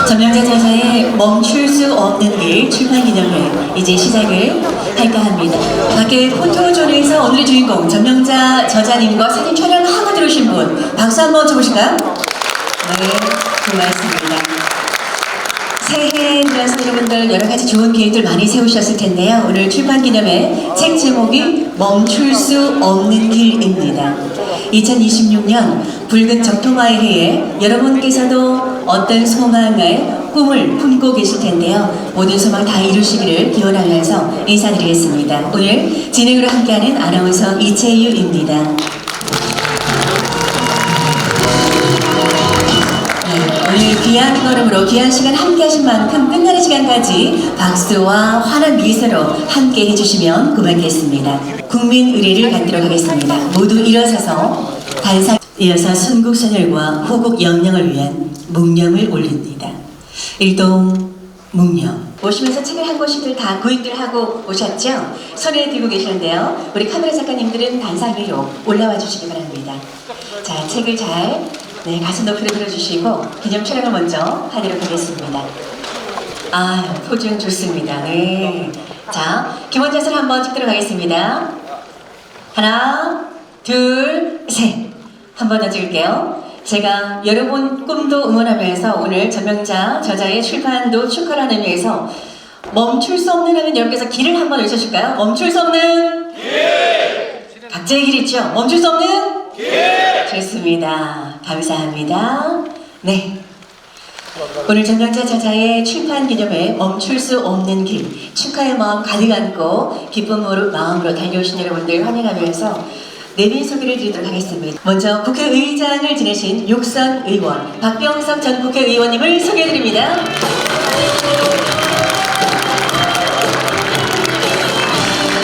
점령자 저자의 멈출 수 없는 일 출판 기념회 이제 시작을 할까 합니다. 밖에 포토존에서 오늘의 주인공 점령자 저자님과 사진 촬영하고 들어오신 분 박수 한번 쳐보실까요? 네, 고맙습니다. 새해에 들어서 여러분들 여러 가지 좋은 계획들 많이 세우셨을 텐데요. 오늘 출판 기념회 책 제목이 멈출 수 없는 길입니다. 2026년 붉은 적토마의 해에 여러분께서도 어떤 소망을 꿈을 품고 계실 텐데요. 모든 소망 다 이루시기를 기원하면서 인사드리겠습니다. 오늘 진행으로 함께하는 아나운서 이채유입니다. 오늘 귀한 걸음으로 귀한 시간 함께 하신 만큼 끝나는 시간까지 박수와 환한 미소로 함께 해주시면 고맙겠습니다. 국민 의례를 갖도록 하겠습니다. 모두 일어서서 단상 이어서 순국선열과 호국 영령을 위한 묵념을 올립니다. 일동 묵념. 오시면서 책을 한 권씩들 다 구입들 하고 오셨죠? 손에 들고 계시는데요. 우리 카메라 작가님들은 단상 위로 올라와 주시기 바랍니다. 자, 책을 잘 가슴 높이로 들어주시고 기념 촬영을 먼저 하도록 하겠습니다. 포징 좋습니다. 네. 자, 기본 자세를 한번 찍도록 하겠습니다. 하나, 둘, 셋. 한 번 더 찍을게요. 제가 여러분 꿈도 응원하면서 오늘 점령자 저자의 출판도 축하라는 의미에서 멈출 수 없는 하면 여러분께서 길을 한번 외쳐줄까요? 멈출 수 없는 길! 각자의 길 있죠? 멈출 수 없는 길! 좋습니다. 감사합니다. 네. 오늘 점령자 저자의 출판 기념회 멈출 수 없는 길 축하의 마음 가득 안고 기쁨으로 마음으로 달려오신 여러분들 환영하면서 내빈 소개를 드리도록 하겠습니다. 먼저 국회의장을 지내신 육선 의원 박병석 전 국회의원님을 소개해드립니다.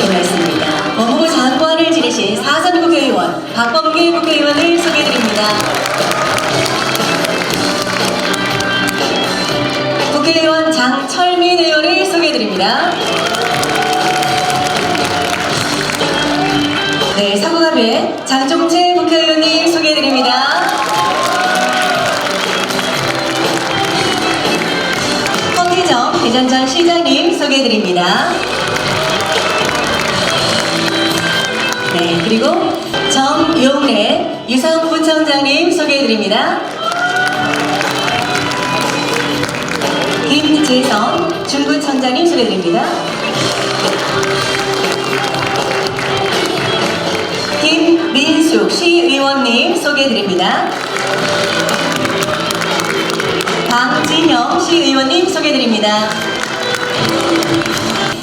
고맙습니다. 법무부 장관을 지내신 사선 국회의원 박범계 국회의원을 소개해드립니다. 국회의원 장철민 의원을 소개해드립니다. 네, 사고갑의 장종채 국회의원님 소개해드립니다. 허기정 대전전 시장님 소개해드립니다. 네, 그리고 정용래 유성부청장님 소개해드립니다. 김재성 중구청장님 소개해드립니다. 김민숙 시의원님 소개해드립니다. 강진영 시의원님 소개해드립니다.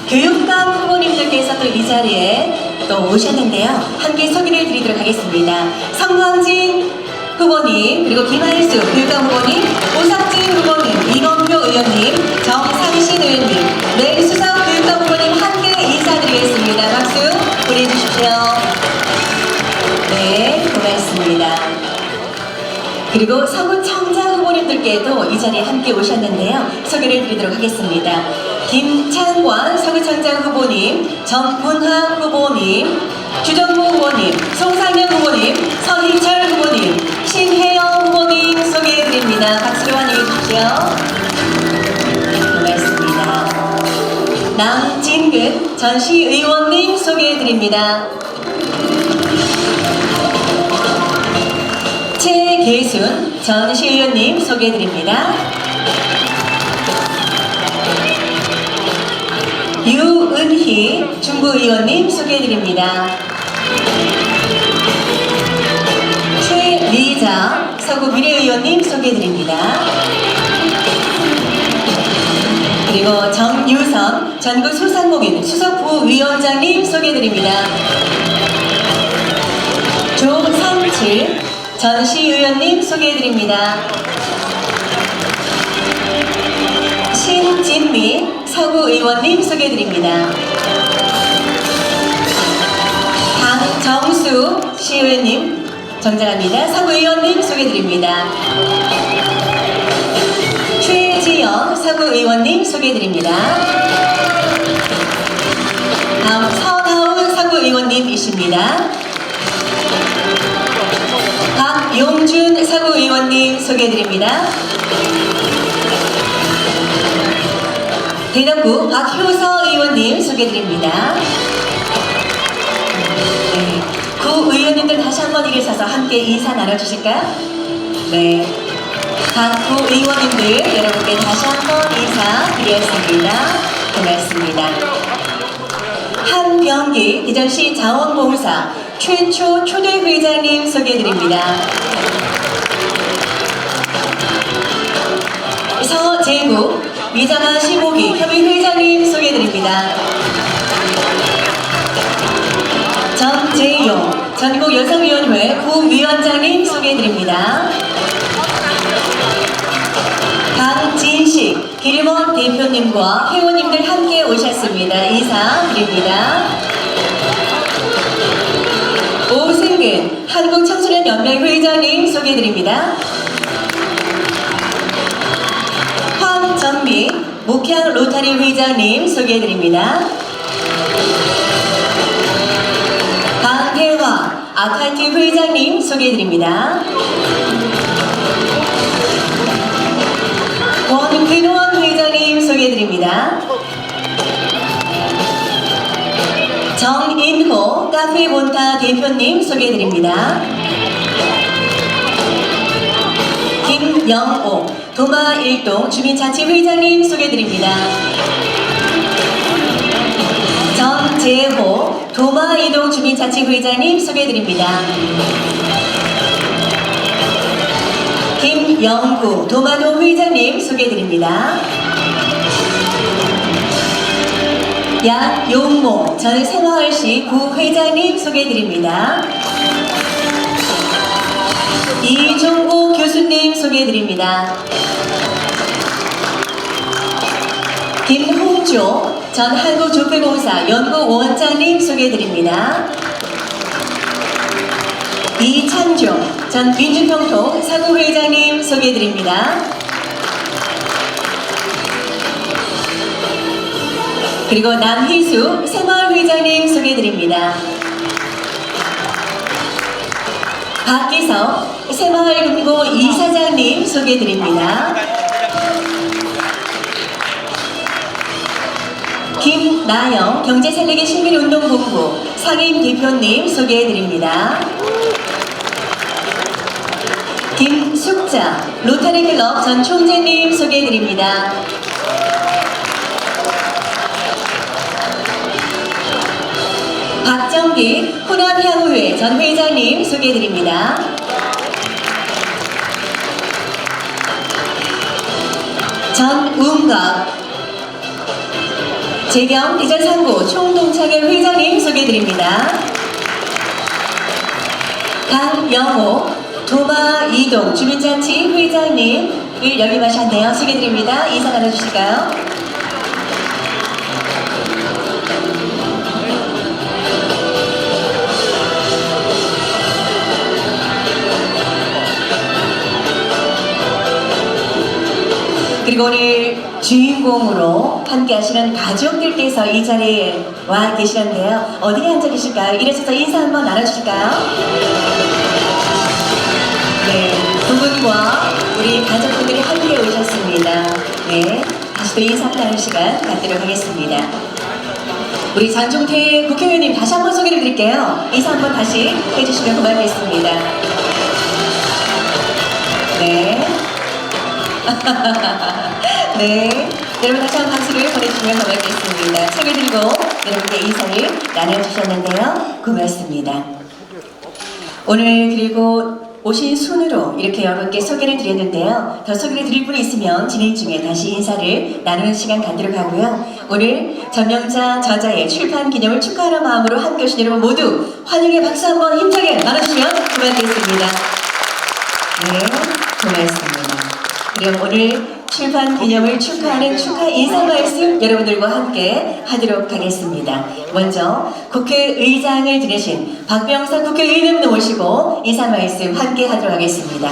교육감 후보님들께서 또 이 자리에 또 오셨는데요. 함께 소개를 드리도록 하겠습니다. 성광진 후보님, 그리고 김한수 교육감 후보님, 오석진 후보님, 이건표 의원님, 정상신 의원님, 내수석 교육감 후보님 함께 인사드리겠습니다. 박수 보내주십시오. 네, 고맙습니다. 그리고 서구청장 후보님들께도 이 자리에 함께 오셨는데요. 소개를 드리도록 하겠습니다. 김창관 서구청장 후보님, 정문학 후보님, 주정부 후보님, 송상현 후보님, 서희철 후보님, 신혜영 후보님 소개해드립니다. 박수로 환영해 주십시오. 고맙습니다. 남진근 전 시의원님 소개해드립니다. 최계순 전 시의원님 소개해드립니다. 유은희 중부의원님 소개해드립니다. 최리자 서구미래의원님 소개해드립니다. 그리고 정유선 전국소상공인 수석부위원장님 소개해드립니다. 조성칠 전 시의원님 소개해드립니다. 신진미 서구의원님 소개해드립니다. 강정수 시의원님 정장합니다. 서구의원님 소개해드립니다. 최지영 서구의원님 소개해드립니다. 다음 서다운 서구의원님이십니다. 박용준 서구의원님 소개해드립니다. 대덕구 박효서 의원님 소개드립니다. 네, 구 의원님들 다시 한번 일어서서 함께 인사 나눠주실까요? 네, 각 구 의원님들 여러분께 다시 한번 인사드렸습니다. 고맙습니다. 한병기 대전시 자원봉사 최초 초대 회장님 소개드립니다. 서재국 미장아 시모기 협의 회장님 소개드립니다. 전재용 전국 여성위원회 부위원장님 소개드립니다. 강진식 길원 대표님과 회원님들 함께 오셨습니다. 인사드립니다. 오승근 한국청소년연맹 회장님 소개드립니다. 황정미 목향 로타리 회장님 소개해드립니다. 강혜화 아카이트 회장님 소개해드립니다. 권근원 회장님 소개해드립니다. 정인호 카페 본타 대표님 소개해드립니다. 김영옥 도마 1동 주민자치회장님 소개드립니다. 전재호 도마 2동 주민자치회장님 소개드립니다. 김영구 도마동 회장님 소개드립니다. 양용모 전 새마을시 부회장님 소개드립니다. 이종고 교수님 소개해드립니다. 김홍조 전 한국조폐공사 연구원장님 소개해드립니다. 이찬종 전 민주평통 사무회장님 소개해드립니다. 그리고 남희수 새마을회장님 소개해드립니다. 박기석 새마을금고 이사장님 소개해드립니다. 김나영 경제살리기 시민운동본부 상임대표님 소개해드립니다. 김숙자 로터리클럽 전 총재님 소개해드립니다. 박정기 호남향후회 전 회장님 소개해드립니다. 전웅갑 재경 대전상구 총동창회 회장님 소개해드립니다. 강영호 도마 2동 주민자치 회장님을 역임하셨네요. 소개해드립니다. 인사 나눠주실까요? 그리고 오늘 주인공으로 함께 하시는 가족들께서 이 자리에 와 계시는데요. 어디에 앉아 계실까요? 이래서 인사 한번 나눠주실까요? 네, 두 분과 우리 가족분들이 함께 오셨습니다. 네, 다시 또 인사 나눌 시간 갖도록 하겠습니다. 우리 장종태 국회의원님 다시 한번 소개를 드릴게요. 인사 한번 다시 해주시면 고맙겠습니다. 네. 네, 여러분 다시 한번 박수를 보내주시면 고맙겠습니다. 책을 들고 여러분께 인사를 나눠주셨는데요. 고맙습니다. 오늘 그리고 오신 순으로 이렇게 여러분께 소개를 드렸는데요. 더 소개를 드릴 분이 있으면 진행 중에 다시 인사를 나누는 시간 갖도록 하고요. 오늘 전명자 저자의 출판 기념을 축하하는 마음으로 함께 오신 여러분 모두 환영의 박수 한번 힘차게 나눠주시면 고맙겠습니다. 네, 고맙습니다. 그럼 오늘 출판 기념을 축하하는 축하 인사 말씀 여러분들과 함께 하도록 하겠습니다. 먼저 국회의장을 지내신 박병석 국회의원님 모시고 인사 말씀 함께 하도록 하겠습니다.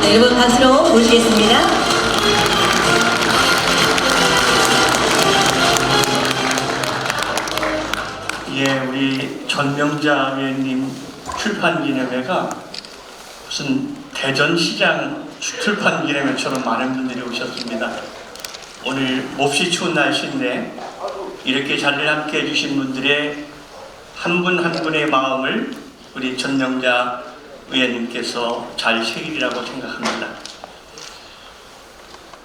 네, 여러분 박수로 모시겠습니다. 예, 우리 전명자 위원님 출판기념회가 무슨 대전시장 출판기념회처럼 많은 분들이 오셨습니다. 오늘 몹시 추운 날씨인데 이렇게 자리를 함께 해주신 분들의 한 분 한 분의 마음을 우리 전명자 의원님께서 잘 새기리라고 생각합니다.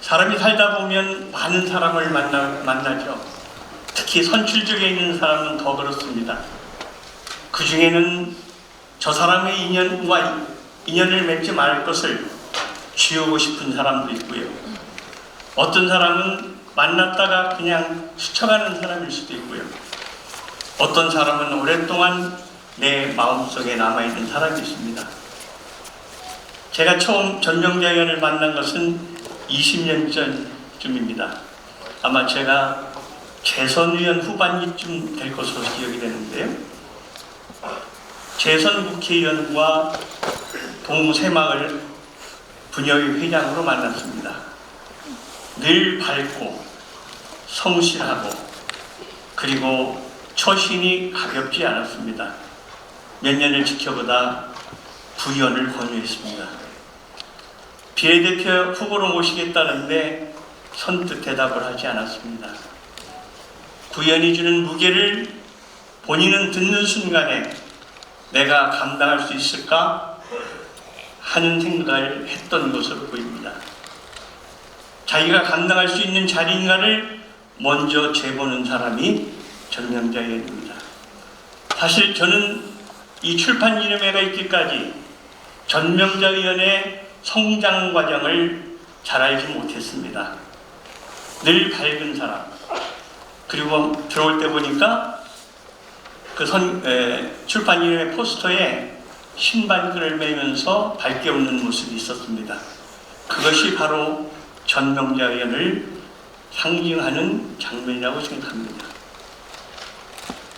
사람이 살다 보면 많은 사람을 만나죠. 특히 선출직에 있는 사람은 더 그렇습니다. 그 중에는 저 사람의 인연을 맺지 말 것을 지우고 싶은 사람도 있고요. 어떤 사람은 만났다가 그냥 스쳐가는 사람일 수도 있고요. 어떤 사람은 오랫동안 내 마음속에 남아있는 사람이 있습니다. 제가 처음 전명자 의원을 만난 것은 20년 전쯤입니다. 아마 제가 재선 의원 후반기쯤 될 것으로 기억이 되는데요. 재선 국회의원과 동새마을 분여회 회장으로 만났습니다. 늘 밝고 성실하고 그리고 처신이 가볍지 않았습니다. 몇 년을 지켜보다 부의원을 권유했습니다. 비례대표 후보로 모시겠다는데 선뜻 대답을 하지 않았습니다. 부의원이 주는 무게를 본인은 듣는 순간에 내가 감당할 수 있을까 하는 생각을 했던 것으로 보입니다. 자기가 감당할 수 있는 자리인가를 먼저 재보는 사람이 전명자 의원입니다. 사실 저는 이 출판기념회가 있기까지 전명자 의원의 성장 과정을 잘 알지 못했습니다. 늘 밝은 사람, 그리고 들어올 때 보니까 그 출판기념회 포스터에 신발끈을 매면서 밝게 웃는 모습이 있었습니다. 그것이 바로 전명자 의원을 상징하는 장면이라고 생각합니다.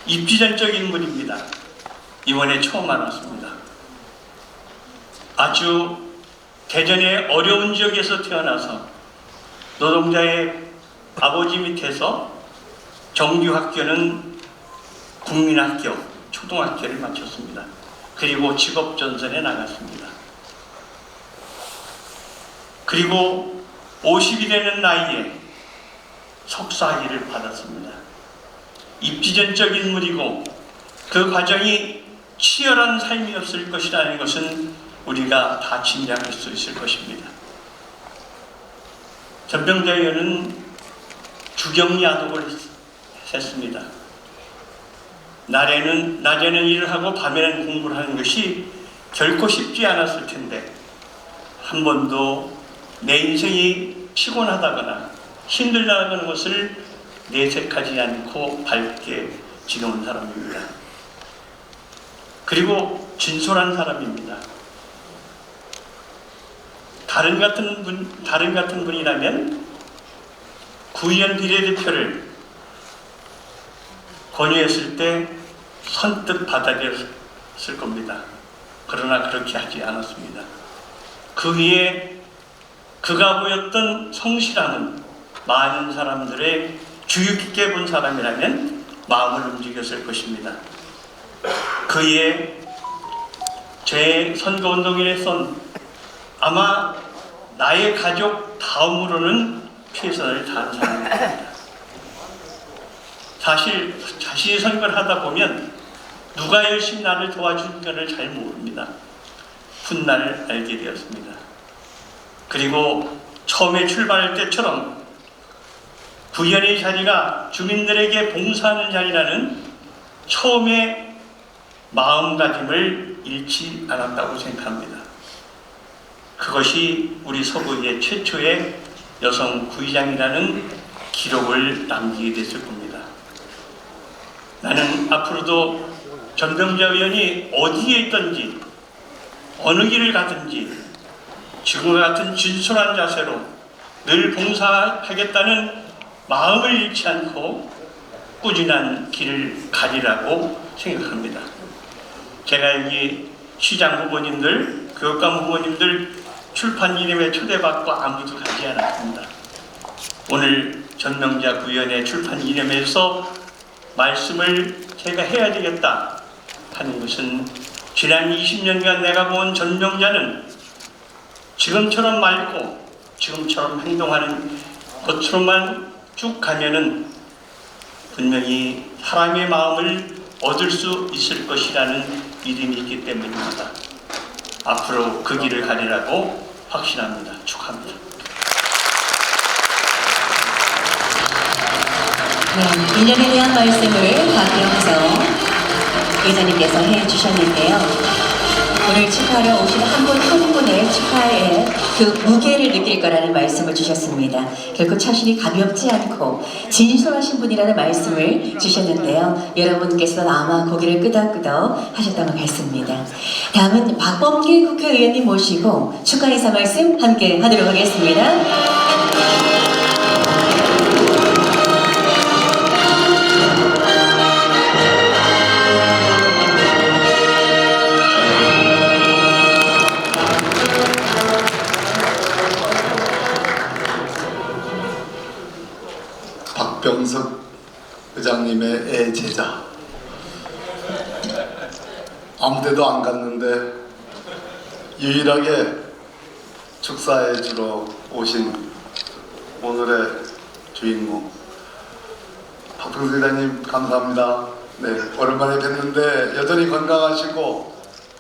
입지전적 인물입니다. 이번에 처음 알았습니다. 아주 대전의 어려운 지역에서 태어나서 노동자의 아버지 밑에서 정규학교는 국민학교, 초등학교를 마쳤습니다. 그리고 직업전선에 나갔습니다. 그리고 50이 되는 나이에 석사학위를 받았습니다. 입지전적 인물이고 그 과정이 치열한 삶이었을 것이라는 것은 우리가 다 짐작할 수 있을 것입니다. 전명자 의원은 주경야독을 했습니다. 낮에는 일을 하고 밤에는 공부를 하는 것이 결코 쉽지 않았을 텐데 한 번도 내 인생이 피곤하다거나 힘들다는 것을 내색하지 않고 밝게 지내온 사람입니다. 그리고 진솔한 사람입니다. 다른 같은 분이라면 구의원 비례대표를 권유했을 때 선뜻 받아들였을 겁니다. 그러나 그렇게 하지 않았습니다. 그 위에 그가 보였던 성실함은 많은 사람들의 주의 깊게 본 사람이라면 마음을 움직였을 것입니다. 그의 제 선거운동일에선 아마 나의 가족 다음으로는 최선을 다한 사람입니다. 사실 자신이 선거를 하다 보면 누가 열심히 나를 도와주는가를 잘 모릅니다. 훗날 알게 되었습니다. 그리고 처음에 출발할 때처럼 구의원의 자리가 주민들에게 봉사하는 자리라는 처음에 마음가짐을 잃지 않았다고 생각합니다. 그것이 우리 서구의 최초의 여성 구의장이라는 기록을 남기게 됐을 겁니다. 나는 앞으로도 전명자 의원이 어디에 있든지 어느 길을 가든지 지금과 같은 진솔한 자세로 늘 봉사하겠다는 마음을 잃지 않고 꾸준한 길을 가리라고 생각합니다. 제가 여기 시장 후보님들, 교육감 후보님들 출판기념회 초대받고 아무도 가지 않았습니다. 오늘 전명자 구의원의 출판기념회에서 말씀을 제가 해야 되겠다 하는 것은 지난 20년간 내가 본 전명자는 지금처럼 맑고 지금처럼 행동하는 것처럼만 쭉 가면은 분명히 사람의 마음을 얻을 수 있을 것이라는 믿음이 있기 때문입니다. 앞으로 그 길을 가리라고 확신합니다. 축하합니다. 네, 1년에 대한 말씀을 박경서 의장님께서 해주셨는데요. 오늘 축하하러 오신 한 분 한 분의 축하에 그 무게를 느낄 거라는 말씀을 주셨습니다. 결코 처신이 가볍지 않고 진솔하신 분이라는 말씀을 주셨는데요. 여러분께서도 아마 고개를 끄덕끄덕 하셨던 것 같습니다. 다음은 박범계 국회의원님 모시고 축하 인사 말씀 함께 하도록 하겠습니다. 박병석 의장님의 애제자, 아무데도 안 갔는데 유일하게 축사해 주러 오신 오늘의 주인공 박병석 의장님 감사합니다. 네, 오랜만에 뵀는데 여전히 건강하시고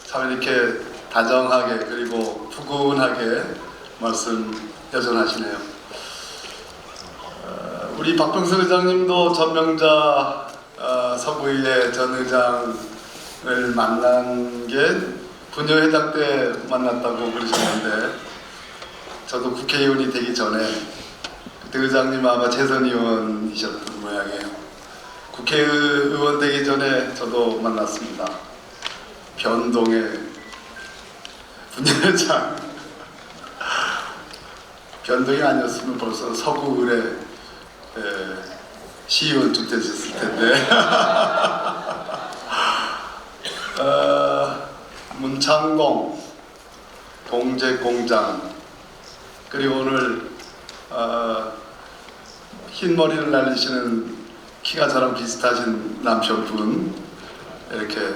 참 이렇게 다정하게 그리고 푸근하게 말씀 여전하시네요. 우리 박병석 의장님도 전명자 서구의회 전 의장을 만난 게 부녀회장 때 만났다고 그러셨는데, 저도 국회의원이 되기 전에 그때 의장님 아마 재선 의원이셨던 모양이에요. 국회의원 되기 전에 저도 만났습니다. 변동의 부녀회장. 변동이 아니었으면 벌써 서구의회 시의원쯤 되셨을 텐데. 문창공, 동재공장, 그리고 오늘 흰 머리를 날리시는 키가 저랑 비슷하신 남편분, 이렇게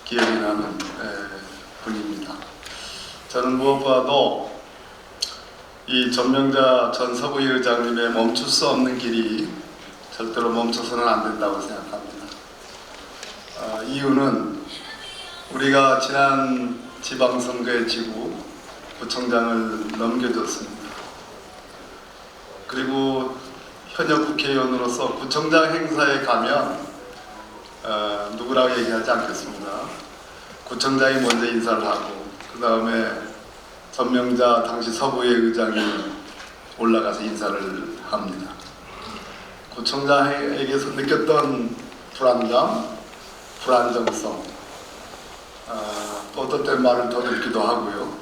기억이 나는 분입니다. 저는 무엇보다도 이 전명자 전 서구의 의장님의 멈출 수 없는 길이 절대로 멈춰서는 안 된다고 생각합니다. 이유는 우리가 지난 지방선거에 지고 구청장을 넘겨줬습니다. 그리고 현역 국회의원으로서 구청장 행사에 가면 누구라고 얘기하지 않겠습니다. 구청장이 먼저 인사를 하고 그 다음에 전명자 당시 서구의 의장이 올라가서 인사를 합니다. 구청장에게서 느꼈던 불안감, 불안정성, 또 어떤 때 말을 더 듣기도 하고요.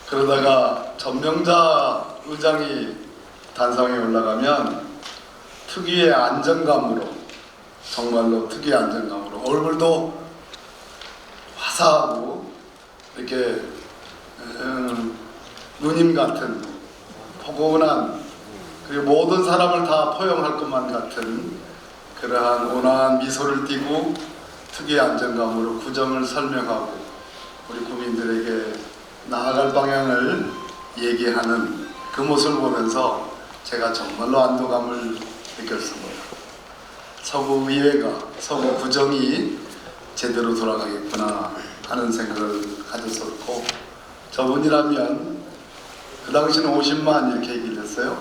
그러다가 전명자 의장이 단상에 올라가면 특유의 안정감으로, 정말로 특유의 안정감으로 얼굴도 화사하고 이렇게 누님 같은 포근한, 그리고 모든 사람을 다 포용할 것만 같은 그러한 온화한 미소를 띠고 특유의 안정감으로 구정을 설명하고 우리 국민들에게 나아갈 방향을 얘기하는 그 모습을 보면서 제가 정말로 안도감을 느꼈습니다. 서구의회가, 서구구정이 제대로 돌아가겠구나 하는 생각을 가졌었고, 저분이라면 그 당시는 50만 이렇게 얘기를 했어요.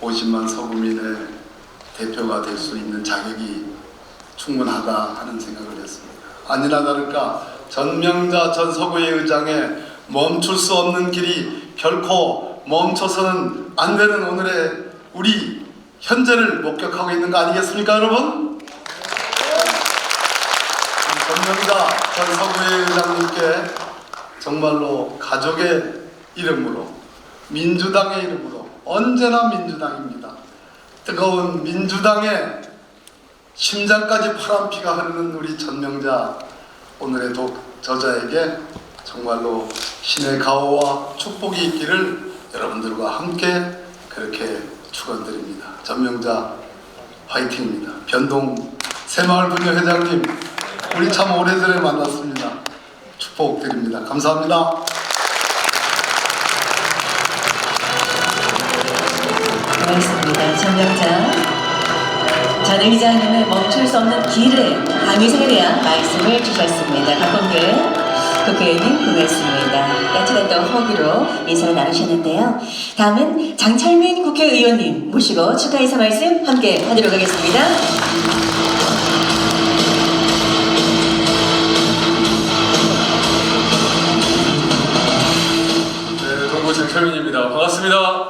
50만 서구민의 대표가 될 수 있는 자격이 충분하다 하는 생각을 했습니다. 아니나 다를까 전명자 전 서구의 의장에 멈출 수 없는 길이 결코 멈춰서는 안 되는 오늘의 우리 현재를 목격하고 있는 거 아니겠습니까, 여러분? 전명자 전 서구의 의장님께 정말로 가족의 이름으로, 민주당의 이름으로, 언제나 민주당입니다. 뜨거운 민주당의 심장까지 파란 피가 흐르는 우리 전명자 오늘의 저자에게 정말로 신의 가호와 축복이 있기를 여러분들과 함께 그렇게 축원드립니다. 전명자 화이팅입니다. 변동 새마을 부녀회장님 우리 참 오래전에 만났습니다. 축복드립니다. 감사합니다. 고맙습니다. 정명자 전 의장님은 멈출 수 없는 길을 강의생에 대한 말씀을 주셨습니다. 박범근 국회의원님 고맙습니다. 따뜻한 또 허구로 인사를 나누셨는데요. 다음은 장철민 국회의원님 모시고 축하 인사 말씀 함께 하도록 하겠습니다. 네, 동구 장철민입니다. 반갑습니다.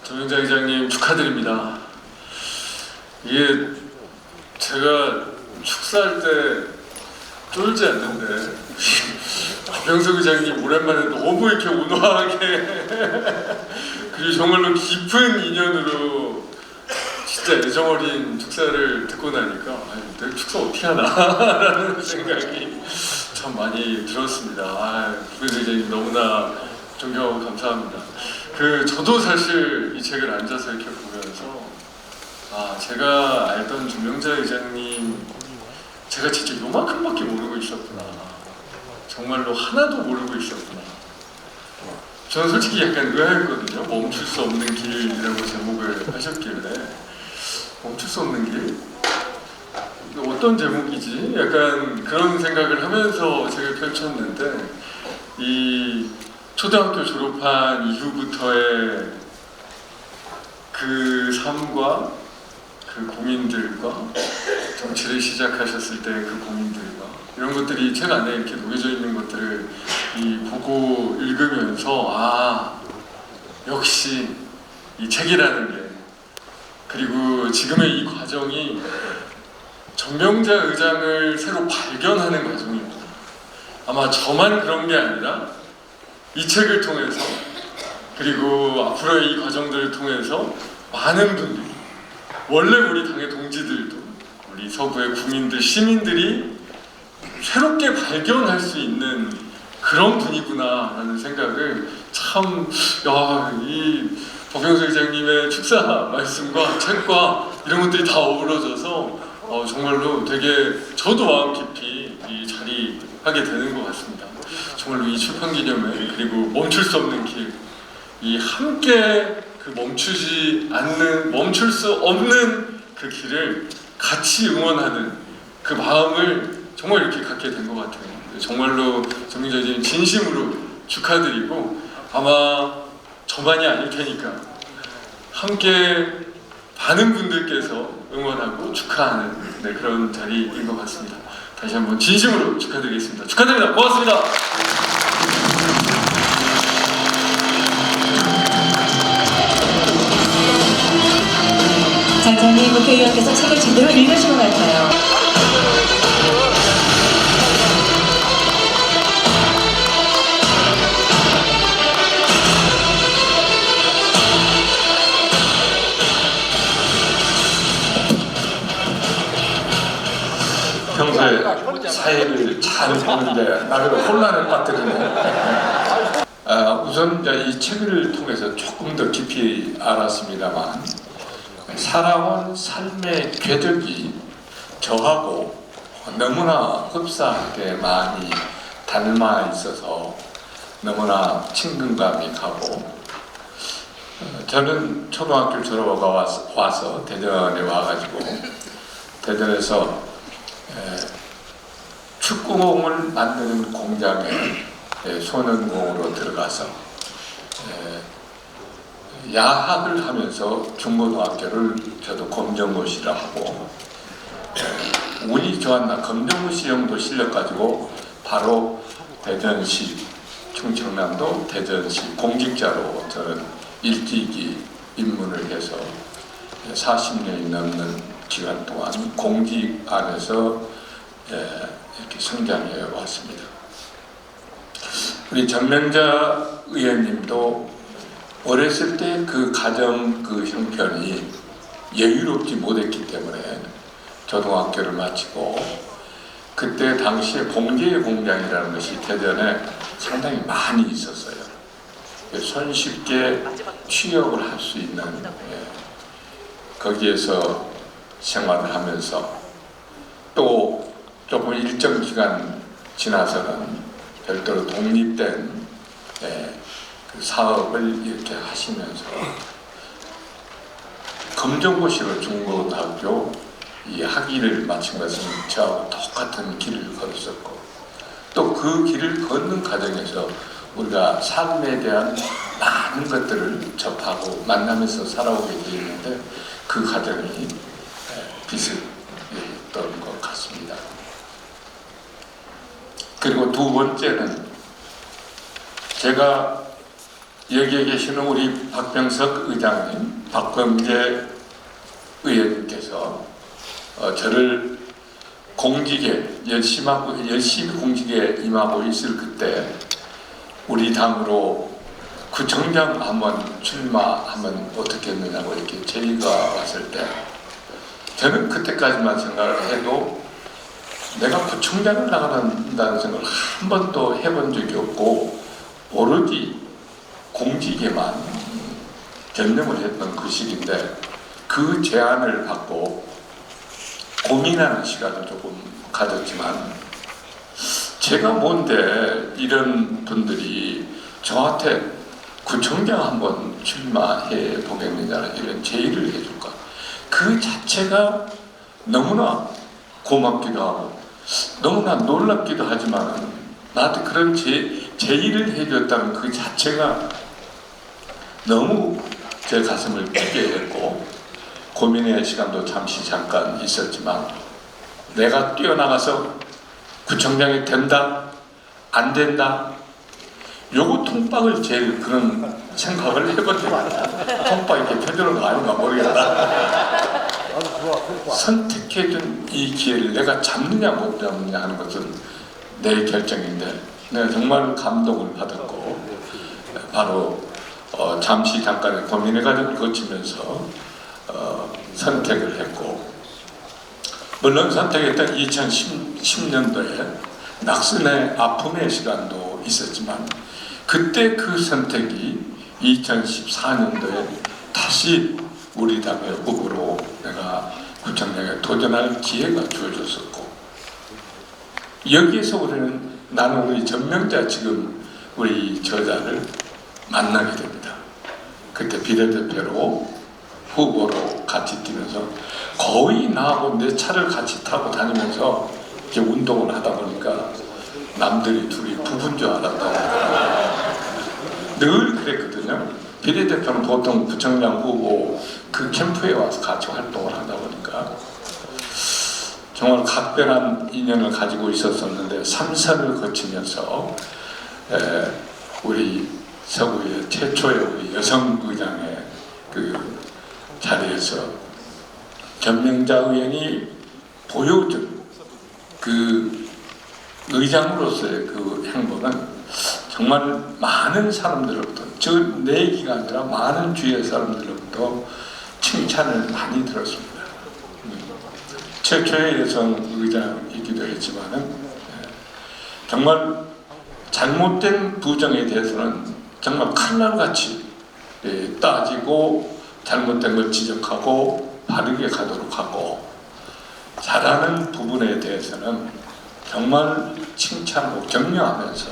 정명자 의장님 축하드립니다. 이게 제가 축사할 때 쫄지 않는데 박병석 의장님 오랜만에 너무 이렇게 온화하게 그리고 정말로 깊은 인연으로 진짜 애정어린 축사를 듣고 나니까 내가 축사 어떻게 하나 라는 생각이 참 많이 들었습니다. 박병석 의장님 너무나 존경하고 감사합니다. 저도 사실 이 책을 앉아서 이렇게 보면서 제가 알던 정명자 의장님 제가 진짜 요만큼밖에 모르고 있었구나. 정말로 하나도 모르고 있었구나. 저는 솔직히 약간 의아했거든요. 멈출 수 없는 길이라고 제목을 하셨길래 멈출 수 없는 길? 어떤 제목이지? 약간 그런 생각을 하면서 책을 펼쳤는데 이 초등학교 졸업한 이후부터의 그 삶과 그 고민들과 정치를 시작하셨을 때 그 고민들과 이런 것들이 책 안에 이렇게 녹여져 있는 것들을 보고 읽으면서 역시 이 책이라는 게 그리고 지금의 이 과정이 정명자 의장을 새로 발견하는 과정입니다. 아마 저만 그런 게 아니라 이 책을 통해서 그리고 앞으로의 이 과정들을 통해서 많은 분들이 원래 우리 당의 동지들도 우리 서구의 국민들, 시민들이 새롭게 발견할 수 있는 그런 분이구나 라는 생각을 참 이 박병석 의장님의 축사 말씀과 책과 이런 것들이 다 어우러져서 정말로 되게 저도 마음 깊이 자리하게 되는 것 같습니다. 정말로 이 출판 기념회 그리고 멈출 수 없는 길 이 함께 멈출 수 없는 그 길을 같이 응원하는 그 마음을 정말 이렇게 갖게 된 것 같아요. 정말로 정명자 의장님 진심으로 축하드리고 아마 저만이 아닐 테니까 함께 많은 분들께서 응원하고 축하하는 그런 자리인 것 같습니다. 다시 한번 진심으로 축하드리겠습니다. 축하드립니다. 고맙습니다. 장철민 국회의원께서 책을 제대로 읽으신 것 같아요. 평소에 사회를 잘 보는데 나를 혼란에 빠뜨리네. 우선 이 책을 통해서 조금 더 깊이 알았습니다만 살아온 삶의 궤적이 저하고 너무나 흡사하게 많이 닮아 있어서 너무나 친근감이 가고 저는 초등학교 졸업하고 와서 대전에 와가지고 대전에서 축구공을 만드는 공장에 소년공으로 들어가서 야학을 하면서 중고등학교를 저도 검정고시를 하고 운이 좋았나 검정고시 정도 실력 가지고 바로 대전시 충청남도 대전시 공직자로 저는 일찍이 입문을 해서 40년이 넘는 기간 동안 공직 안에서 이렇게 성장해 왔습니다. 우리 정명자 의원님도 어렸을 때 그 가정 그 형편이 여유롭지 못했기 때문에 초등학교를 마치고 그때 당시에 봉제 공장이라는 것이 대전에 상당히 많이 있었어요. 손쉽게 취업을 할 수 있는 거기에서 생활을 하면서 또 조금 일정 기간 지나서는 별도로 독립된 그 사업을 이렇게 하시면서 검정고시로 중고등학교 이 학위를 마친 것은 저하고 똑같은 길을 걸었었고 또 그 길을 걷는 과정에서 우리가 삶에 대한 많은 것들을 접하고 만나면서 살아오게 되었는데 그 과정이 비슷했던 것 같습니다. 그리고 두 번째는 제가 여기에 계시는 우리 박병석 의장님, 박범계 의원님께서 저를 공직에 열심히 공직에 임하고 있을 그때 우리 당으로 구청장 한번 출마하면 어떻겠느냐고 이렇게 제의가 왔을 때 저는 그때까지만 생각을 해도 내가 구청장을 나간다는 생각을 한 번도 해본 적이 없고 오로지 공직에만 전념을 했던 그 시기인데 그 제안을 받고 고민하는 시간을 조금 가졌지만 제가 뭔데 이런 분들이 저한테 구청장 한번 출마해 보겠느냐는 이런 제의를 해줄까. 그 자체가 너무나 고맙기도 하고 너무나 놀랍기도 하지만 나한테 그런 제의를 해줬다는 그 자체가 너무 제 가슴을 뛰게 했고 고민의 시간도 잠깐 있었지만 내가 뛰어나가서 구청장이 된다 안 된다 요거 통박을 제일 그런 생각을 해본 적이 없다. 통박 이렇게 펴주는 거 아닌가 모르겠다. 선택해준 이 기회를 내가 잡느냐 못 잡느냐 하는 것은 내 결정인데 내가 정말 감동을 받았고 바로 잠깐의 고민의 과정을 거치면서 선택을 했고 물론 선택했던 2010년도에 낙선의 아픔의 시간도 있었지만 그때 그 선택이 2014년도에 다시 우리 당의 후보로 내가 구청장에 도전할 기회가 주어졌었고 여기에서 나는 우리 전명자 지금 우리 저자를 만나게 됩니다. 그때 비례대표로 후보로 같이 뛰면서 거의 나하고 내 차를 같이 타고 다니면서 이렇게 운동을 하다 보니까 남들이 둘이 부부인 줄 알았다고 늘 그랬거든요. 비례대표는 보통 구청장 후보 그 캠프에 와서 같이 활동을 하다 보니까 정말 각별한 인연을 가지고 있었었는데 3선을 거치면서 우리 서구의 최초의 우리 여성 의장의 그 자리에서 전명자 의원이 보여준 그 의장으로서의 그 행보는 정말 많은 사람들로부터 저 내 얘기가 아니라 많은 주위의 사람들로부터 칭찬을 많이 들었습니다. 최초의 여성 의장이기도 했지만은 정말 잘못된 부정에 대해서는 정말 칼날같이 따지고 잘못된 걸 지적하고 바르게 가도록 하고 잘하는 부분에 대해서는 정말 칭찬하고 격려하면서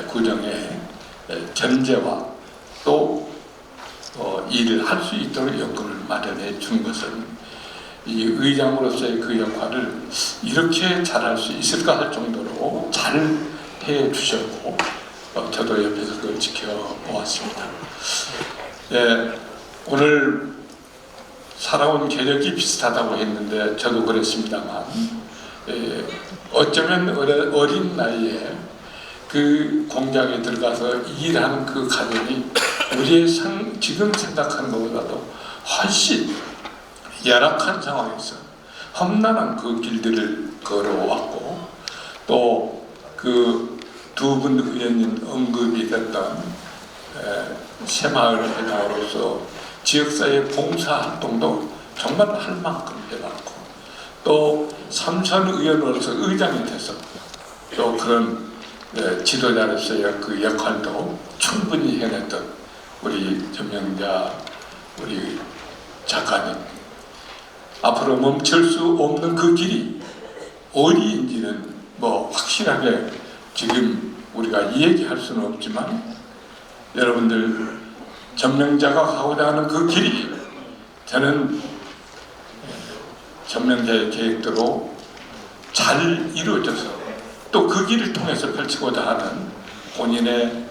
구정의 견제와 또 일을 할 수 있도록 여건을 마련해 준 것은 이 의장으로서의 그 역할을 이렇게 잘할 수 있을까 할 정도로 잘 해 주셨고 저도 옆에서 그걸 지켜보았습니다. 오늘 살아온 계력이 비슷하다고 했는데 저도 그랬습니다만 어쩌면 어린 나이에 그 공장에 들어가서 일하는 그 과정이 우리의 지금 생각하는 것보다도 훨씬 열악한 상황에서 험난한 그 길들을 걸어왔고 또 그 두 분 의원님 언급이 됐던 새마을 회장으로서 지역사회 봉사활동도 정말 할 만큼 해봤고 또 삼선 의원으로서 의장이 돼서 또 그런 지도자로서의 그 역할도 충분히 해냈던 우리 전명자 우리 작가님 앞으로 멈출 수 없는 그 길이 어디인지는 뭐 확실하게 지금 우리가 이야기할 수는 없지만 여러분들 전명자가 가고자 하는 그 길이 저는 전명자의 계획대로 잘 이루어져서 또 그 길을 통해서 펼치고자 하는 본인의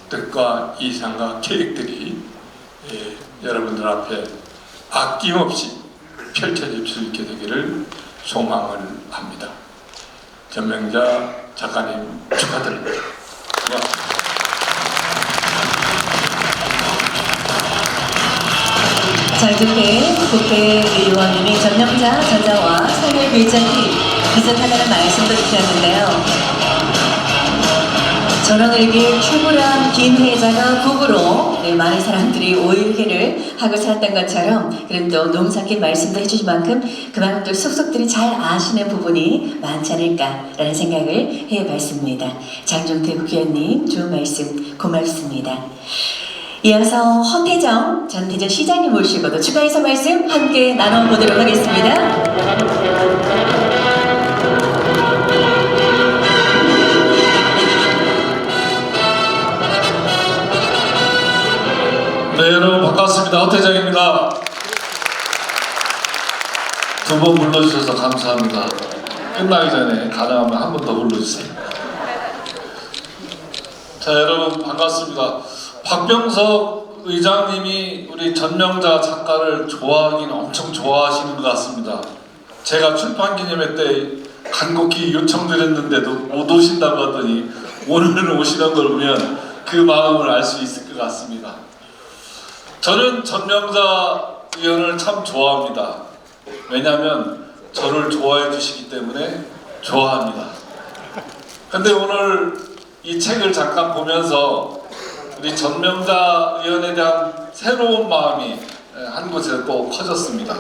뜻과 이상과 계획들이 여러분들 앞에 아낌없이 펼쳐질 수 있게 되기를 소망을 합니다. 전명자 작가님 축하드립니다. 고맙습니다. 장준태 국회의원님이 전명자 저자와 삶의 글자기 비슷하다는 말씀도 주셨는데요. 전원일기 최고람 김혜자가 국으로 많은 사람들이 오일회를 하고 살았던 것처럼 그럼 또 농사길 말씀도 해주신 만큼 그만큼 또 속속들이 잘 아시는 부분이 많지 않을까라는 생각을 해봤습니다. 장준태 국회의원님 좋은 말씀 고맙습니다. 이어서 허태정 전 대전시장님 모시고도 축하 인사 말씀 함께 나눠보도록 하겠습니다. 네, 여러분 반갑습니다. 허태정입니다. 두 번 불러주셔서 감사합니다. 끝나기 전에 가능하면 한 번 더 불러주세요. 자, 여러분 반갑습니다. 박병석 의장님이 우리 전명자 작가를 좋아하긴 엄청 좋아하시는 것 같습니다. 제가 출판기념회 때 간곡히 요청드렸는데도 못 오신다고 하더니 오늘 오시는 걸 보면 그 마음을 알 수 있을 것 같습니다. 저는 전명자 의원을 참 좋아합니다. 왜냐하면 저를 좋아해 주시기 때문에 좋아합니다. 근데 오늘 이 책을 잠깐 보면서 우리 전명자 의원에 대한 새로운 마음이 한 곳에 또 커졌습니다.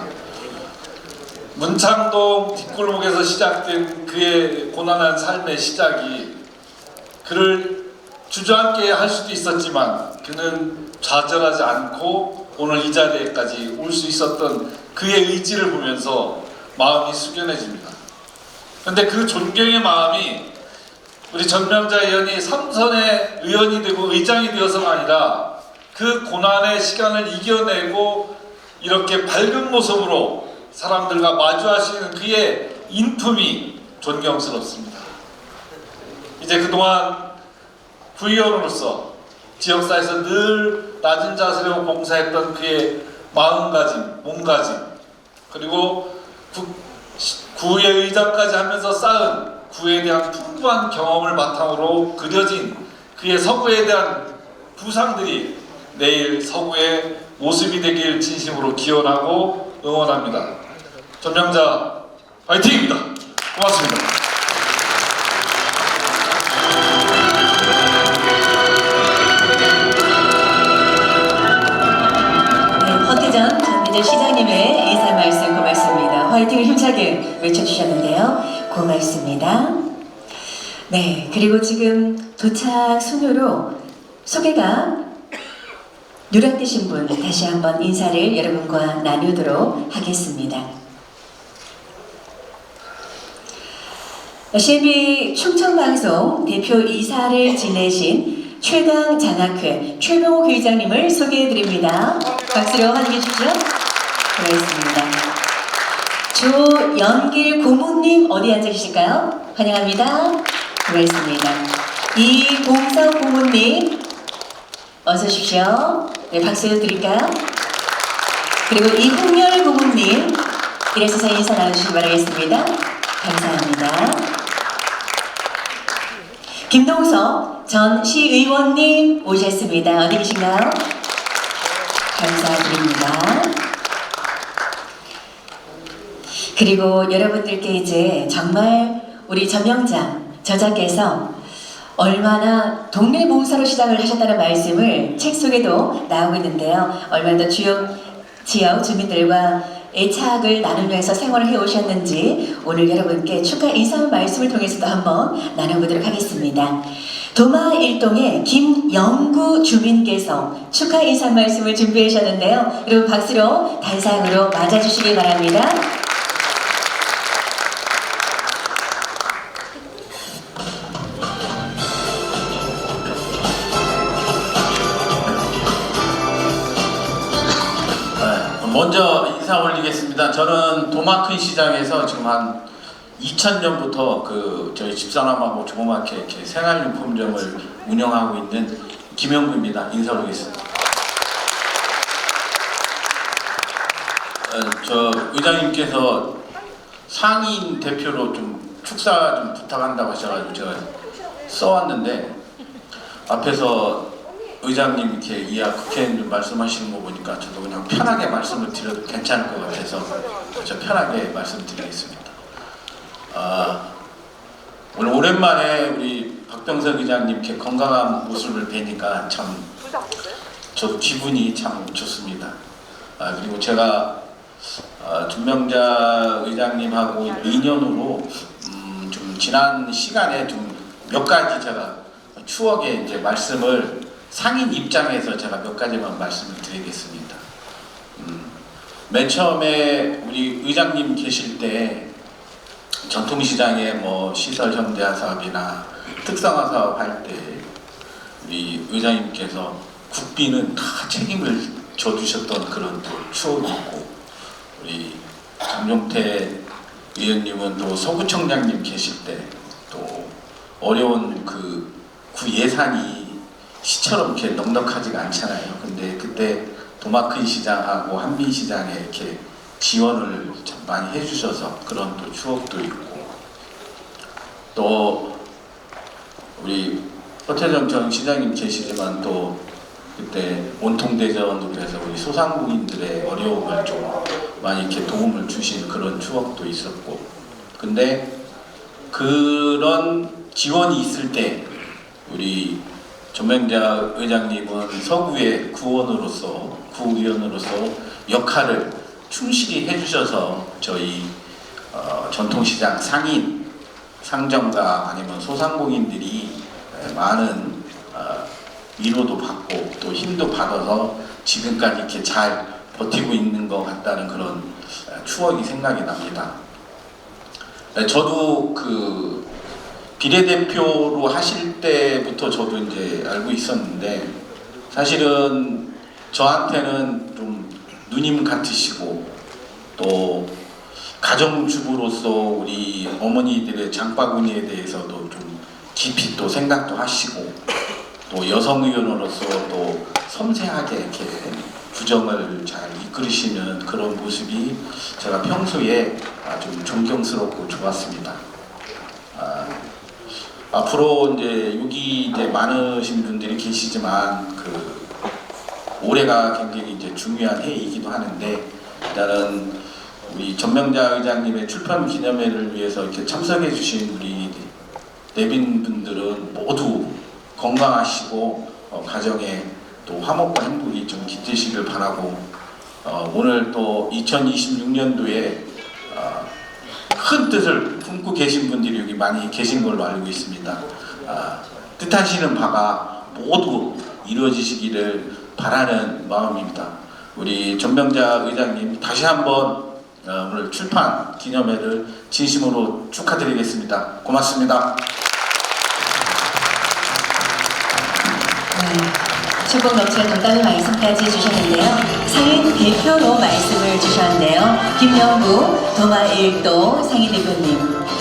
문창동 뒷골목에서 시작된 그의 고난한 삶의 시작이 그를 주저앉게 할 수도 있었지만 그는 좌절하지 않고 오늘 이 자리에까지 올 수 있었던 그의 의지를 보면서 마음이 숙연해집니다. 그런데 그 존경의 마음이 우리 전명자 의원이 삼선의 의원이 되고 의장이 되어서가 아니라 그 고난의 시간을 이겨내고 이렇게 밝은 모습으로 사람들과 마주하시는 그의 인품이 존경스럽습니다. 이제 그동안 구의원으로서 지역사회에서 늘 낮은 자세로 봉사했던 그의 마음가짐, 몸가짐, 그리고 구의 의장까지 하면서 쌓은 구에 대한 풍부한 경험을 바탕으로 그려진 그의 서구에 대한 부상들이 내일 서구의 모습이 되길 진심으로 기원하고 응원합니다. 전명자 화이팅입니다. 고맙습니다. 허태정 전 대전시장님의 인사 말씀 고맙습니다. 화이팅을 힘차게 외쳐주셨는데요. 고맙습니다. 네, 그리고 지금 도착 순으로 소개가 누락되신 분 다시 한번 인사를 여러분과 나누도록 하겠습니다. CNB 충청방송 대표 이사를 지내신 최강 장학회 최병욱 회장님을 소개해드립니다. 박수로 환영해 주시죠. 고맙습니다. 조연길 고모님 어디 앉아 계실까요? 환영합니다. 고맙습니다. 이봉석 고모님 어서 오십시오. 네, 박수 드릴까요? 그리고 이홍열 고모님 일어서서 인사 나누시기 바라겠습니다. 감사합니다. 김동석 전 시의원님 오셨습니다. 어디 계신가요? 감사드립니다. 그리고 여러분들께 이제 정말 우리 전명자 저자께서 얼마나 동네 봉사로 시작을 하셨다는 말씀을 책 속에도 나오고 있는데요. 얼마나 더 주요 지역 주민들과 애착을 나누면서 생활을 해오셨는지 오늘 여러분께 축하 인사 말씀을 통해서도 한번 나눠보도록 하겠습니다. 도마 일동의 김영구 주민께서 축하 인사 말씀을 준비해 주셨는데요. 여러분 박수로 단상으로 맞아주시기 바랍니다. 인사 올리겠습니다. 저는 도마큰 시장에서 지금 한 2000년부터 저희 집사람하고 조그맣게 이렇게 생활용품점을 운영하고 있는 김영구입니다. 인사 올리겠습니다. 저 의장님께서 상인 대표로 좀 축사 좀 부탁한다고 하셔가지고 제가 써왔는데 앞에서 의장님 이렇게 이하 국회의원님 말씀하시는 거 보니까 저도 그냥 편하게 말씀을 드려도 괜찮을 것 같아서 저 편하게 말씀드리겠습니다. 오늘 오랜만에 우리 박병석 의장님 이렇게 건강한 모습을 뵈니까 참 저도 기분이 참 좋습니다. 그리고 제가 전명자 의장님하고 인연으로 좀 지난 시간에 좀 몇 가지 제가 추억의 이제 말씀을 상인 입장에서 제가 몇 가지만 말씀을 드리겠습니다. 맨 처음에 우리 의장님 계실 때 전통시장에 뭐 시설 현대화 사업이나 특성화 사업 할 때 우리 의장님께서 국비는 다 책임을 져주셨던 그런 또 추억이 있고, 우리 장용태 의원님은 또 서구청장님 계실 때 또 어려운 구 예산이 시처럼 이렇게 넉넉하지가 않잖아요. 근데 그때 도마큰 시장하고 한민시장에 이렇게 지원을 참 많이 해주셔서 그런 또 추억도 있고, 또 우리 허태정 전 시장님 계시지만 또 그때 온통대전으로 해서 우리 소상공인들의 어려움을 좀 많이 이렇게 도움을 주신 그런 추억도 있었고, 근데 그런 지원이 있을 때 우리 전명자 의장님은 서구의 구의원으로서 역할을 충실히 해주셔서 저희 전통시장 상인, 상점가 아니면 소상공인들이 많은 위로도 받고 또 힘도 받아서 지금까지 이렇게 잘 버티고 있는 것 같다는 그런 추억이 생각이 납니다. 저도 비례대표로 하실 때부터 저도 이제 알고 있었는데, 사실은 저한테는 좀 누님 같으시고, 또 가정주부로서 우리 어머니들의 장바구니에 대해서도 좀 깊이 또 생각도 하시고, 또 여성의원으로서 또 섬세하게 이렇게 구정을 잘 이끌으시는 그런 모습이 제가 평소에 좀 존경스럽고 좋았습니다. 앞으로 이제 여기 이제 많으신 분들이 계시지만 올해가 굉장히 이제 중요한 해이기도 하는데, 일단은 우리 전명자 의장님의 출판 기념회를 위해서 이렇게 참석해 주신 우리 내빈분들은 모두 건강하시고 가정에 또 화목과 행복이 좀 깃드시길 바라고, 오늘 또 2026년도에 큰 뜻을 품고 계신 분들이 여기 많이 계신 걸로 알고 있습니다. 뜻하시는 바가 모두 이루어지시기를 바라는 마음입니다. 우리 전명자 의장님 다시 한번 오늘 출판 기념회를 진심으로 축하드리겠습니다. 고맙습니다. 축복 넘치는 덕담의 말씀까지 해주셨는데요. 상인 대표로 말씀을 주셨는데요. 김영구 도마1도 상인 대표님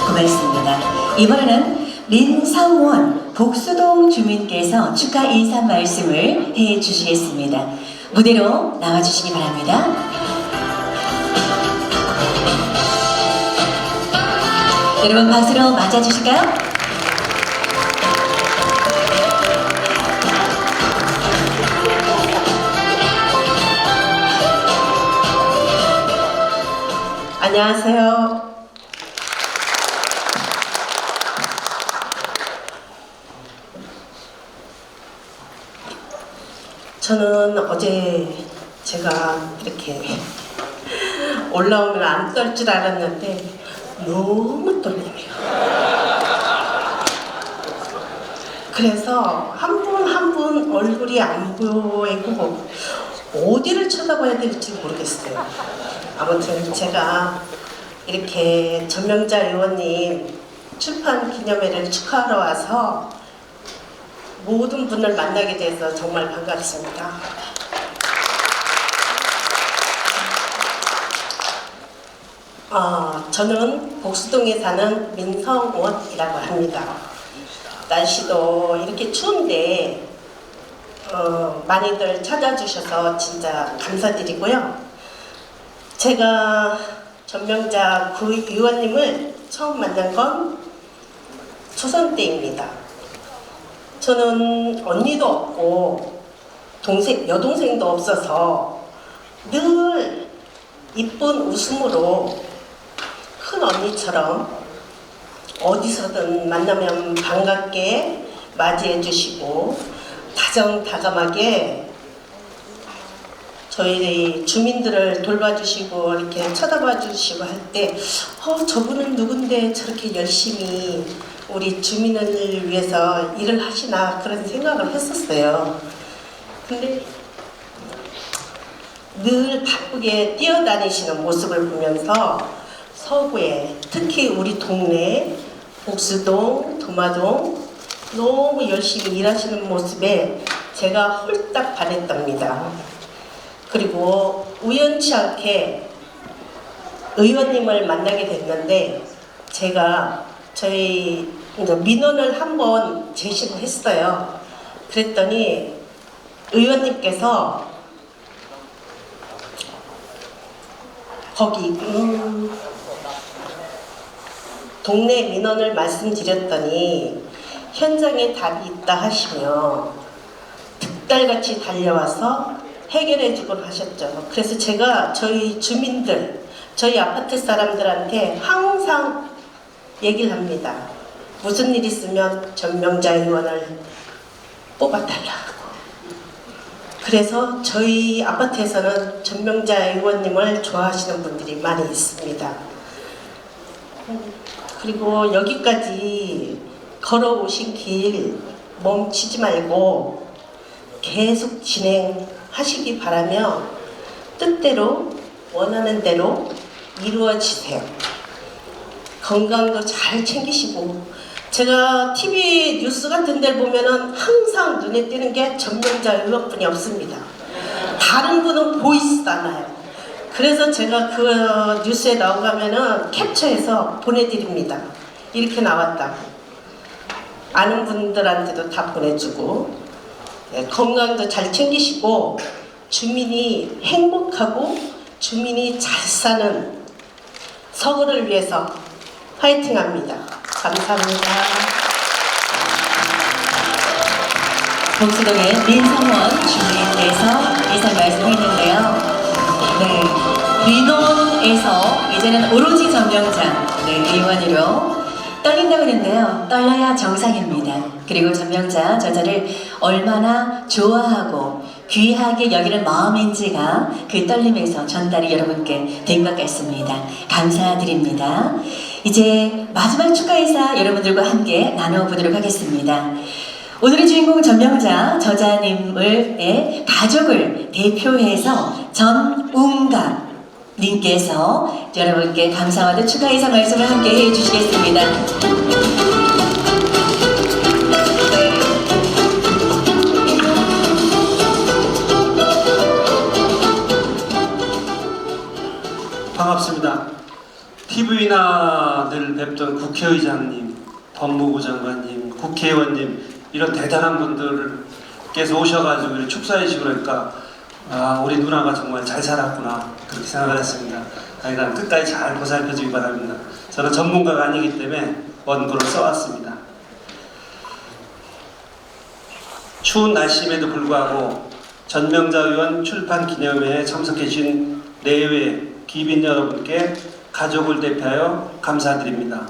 고맙습니다. 이번에는 민상원 복수동 주민께서 축하 인사 말씀을 해주시겠습니다. 무대로 나와주시기 바랍니다. 여러분 박수로 맞아주실까요? 안녕하세요. 저는 어제 제가 이렇게 올라오면 안 떨 줄 알았는데 너무 떨리네요. 그래서 한 분 한 분 얼굴이 안 보이고 어디를 쳐다봐야 될지 모르겠어요. 아무튼 제가 이렇게 전명자 의원님 출판 기념회를 축하하러 와서 모든 분을 만나게 돼서 정말 반갑습니다. 저는 복수동에 사는 민성원이라고 합니다. 날씨도 이렇게 추운데 많이들 찾아주셔서 진짜 감사드리고요. 제가 전명자 구의원님을 처음 만난 건 초선 때입니다. 저는 언니도 없고 여동생도 없어서 늘 이쁜 웃음으로 큰 언니처럼 어디서든 만나면 반갑게 맞이해 주시고 다정다감하게 저희 주민들을 돌봐주시고 이렇게 쳐다봐 주시고 할 때 저분은 누군데 저렇게 열심히 우리 주민을 위해서 일을 하시나 그런 생각을 했었어요. 근데 늘 바쁘게 뛰어다니시는 모습을 보면서 서구에 특히 우리 동네 복수동, 도마동 너무 열심히 일하시는 모습에 제가 홀딱 반했답니다. 그리고 우연치 않게 의원님을 만나게 됐는데 제가 저희 민원을 한번 제시를 했어요. 그랬더니 의원님께서 거기 동네 민원을 말씀드렸더니 현장에 답이 있다 하시며 득달같이 달려와서 해결해주곤 하셨죠. 그래서 제가 저희 주민들, 저희 아파트 사람들한테 항상 얘기를 합니다. 무슨 일 있으면 전명자 의원을 뽑아달라고. 그래서 저희 아파트에서는 전명자 의원님을 좋아하시는 분들이 많이 있습니다. 그리고 여기까지 걸어오신 길 멈추지 말고 계속 진행하시기 바라며 뜻대로 원하는 대로 이루어지세요. 건강도 잘 챙기시고 제가 TV 뉴스 같은 데를 보면은 항상 눈에 띄는 게 전명자 의원뿐이 없습니다. 다른 분은 보이지도 않아요. 그래서 제가 그 뉴스에 나오가면은 캡처해서 보내드립니다. 이렇게 나왔다고. 아는 분들한테도 다 보내주고 건강도 잘 챙기시고 주민이 행복하고 주민이 잘 사는 서구를 위해서 화이팅합니다. 감사합니다. 복수동의 민성원 주민께서 이상 말씀했는데요. 네, 민원에서 이제는 오로지 전명자 의원으로 떨린다고 했는데요. 떨려야 정상입니다. 그리고 전명자 저자를 얼마나 좋아하고 귀하게 여기는 마음인지가 그 떨림에서 전달이 여러분께 된 것 같습니다. 감사드립니다. 이제 마지막 축하 인사 여러분들과 함께 나눠보도록 하겠습니다. 오늘의 주인공 전명자 저자님의 가족을 대표해서 전웅각 님께서 여러분께 감사와 축하 인사 말씀을 함께 해주시겠습니다. 반갑습니다. TV나 늘 뵙던 국회의장님, 법무부 장관님, 국회의원님 이런 대단한 분들께서 오셔가지고 이렇게 축사해 주시고 그러니까 우리 누나가 정말 잘 살았구나 그렇게 생각을 했습니다. 하여간 끝까지 잘 보살펴 주기 바랍니다. 저는 전문가가 아니기 때문에 원고를 써왔습니다. 추운 날씨임에도 불구하고 전명자 의원 출판 기념회에 참석해 주신 내외 기빈 여러분께 가족을 대표하여 감사드립니다.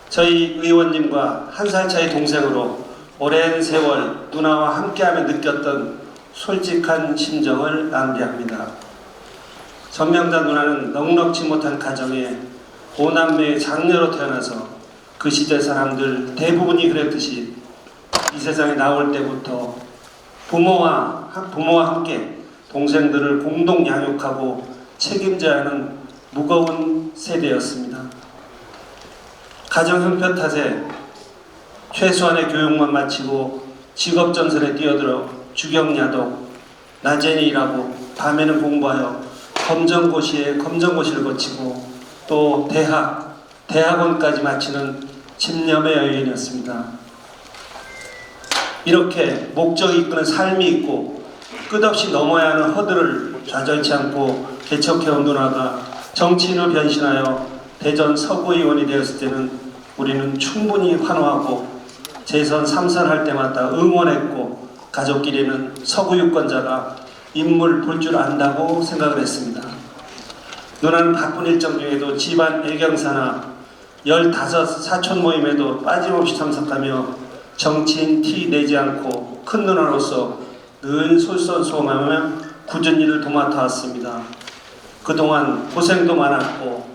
저희 의원님과 한 살 차이 동생으로 오랜 세월 누나와 함께하며 느꼈던 솔직한 심정을 나누려합니다. 전명자 누나는 넉넉지 못한 가정에 5남매의 장녀로 태어나서 그 시대 사람들 대부분이 그랬듯이 이 세상에 나올 때부터 부모와 함께 동생들을 공동 양육하고 책임져야 하는 무거운 세대였습니다. 가정 형편 탓에 최소한의 교육만 마치고 직업전선에 뛰어들어 주경야독, 낮에는 일하고 밤에는 공부하여 검정고시에 검정고시를 거치고 또 대학원까지 마치는 집념의 여인이었습니다. 이렇게 목적이 이끄는 삶이 있고 끝없이 넘어야 하는 허들을 좌절치 않고 개척해온 누나가 정치인으로 변신하여 대전 서구의원이 되었을 때는 우리는 충분히 환호하고 재선 3선 할 때마다 응원했고 가족끼리는 서구 유권자가 인물 볼 줄 안다고 생각을 했습니다. 누나는 바쁜 일정 중에도 집안 애경사나 15 사촌 모임에도 빠짐없이 참석하며 정치인 티 내지 않고 큰 누나로서 늘 솔선수범하며 굳은 일을 도맡아 왔습니다. 그동안 고생도 많았고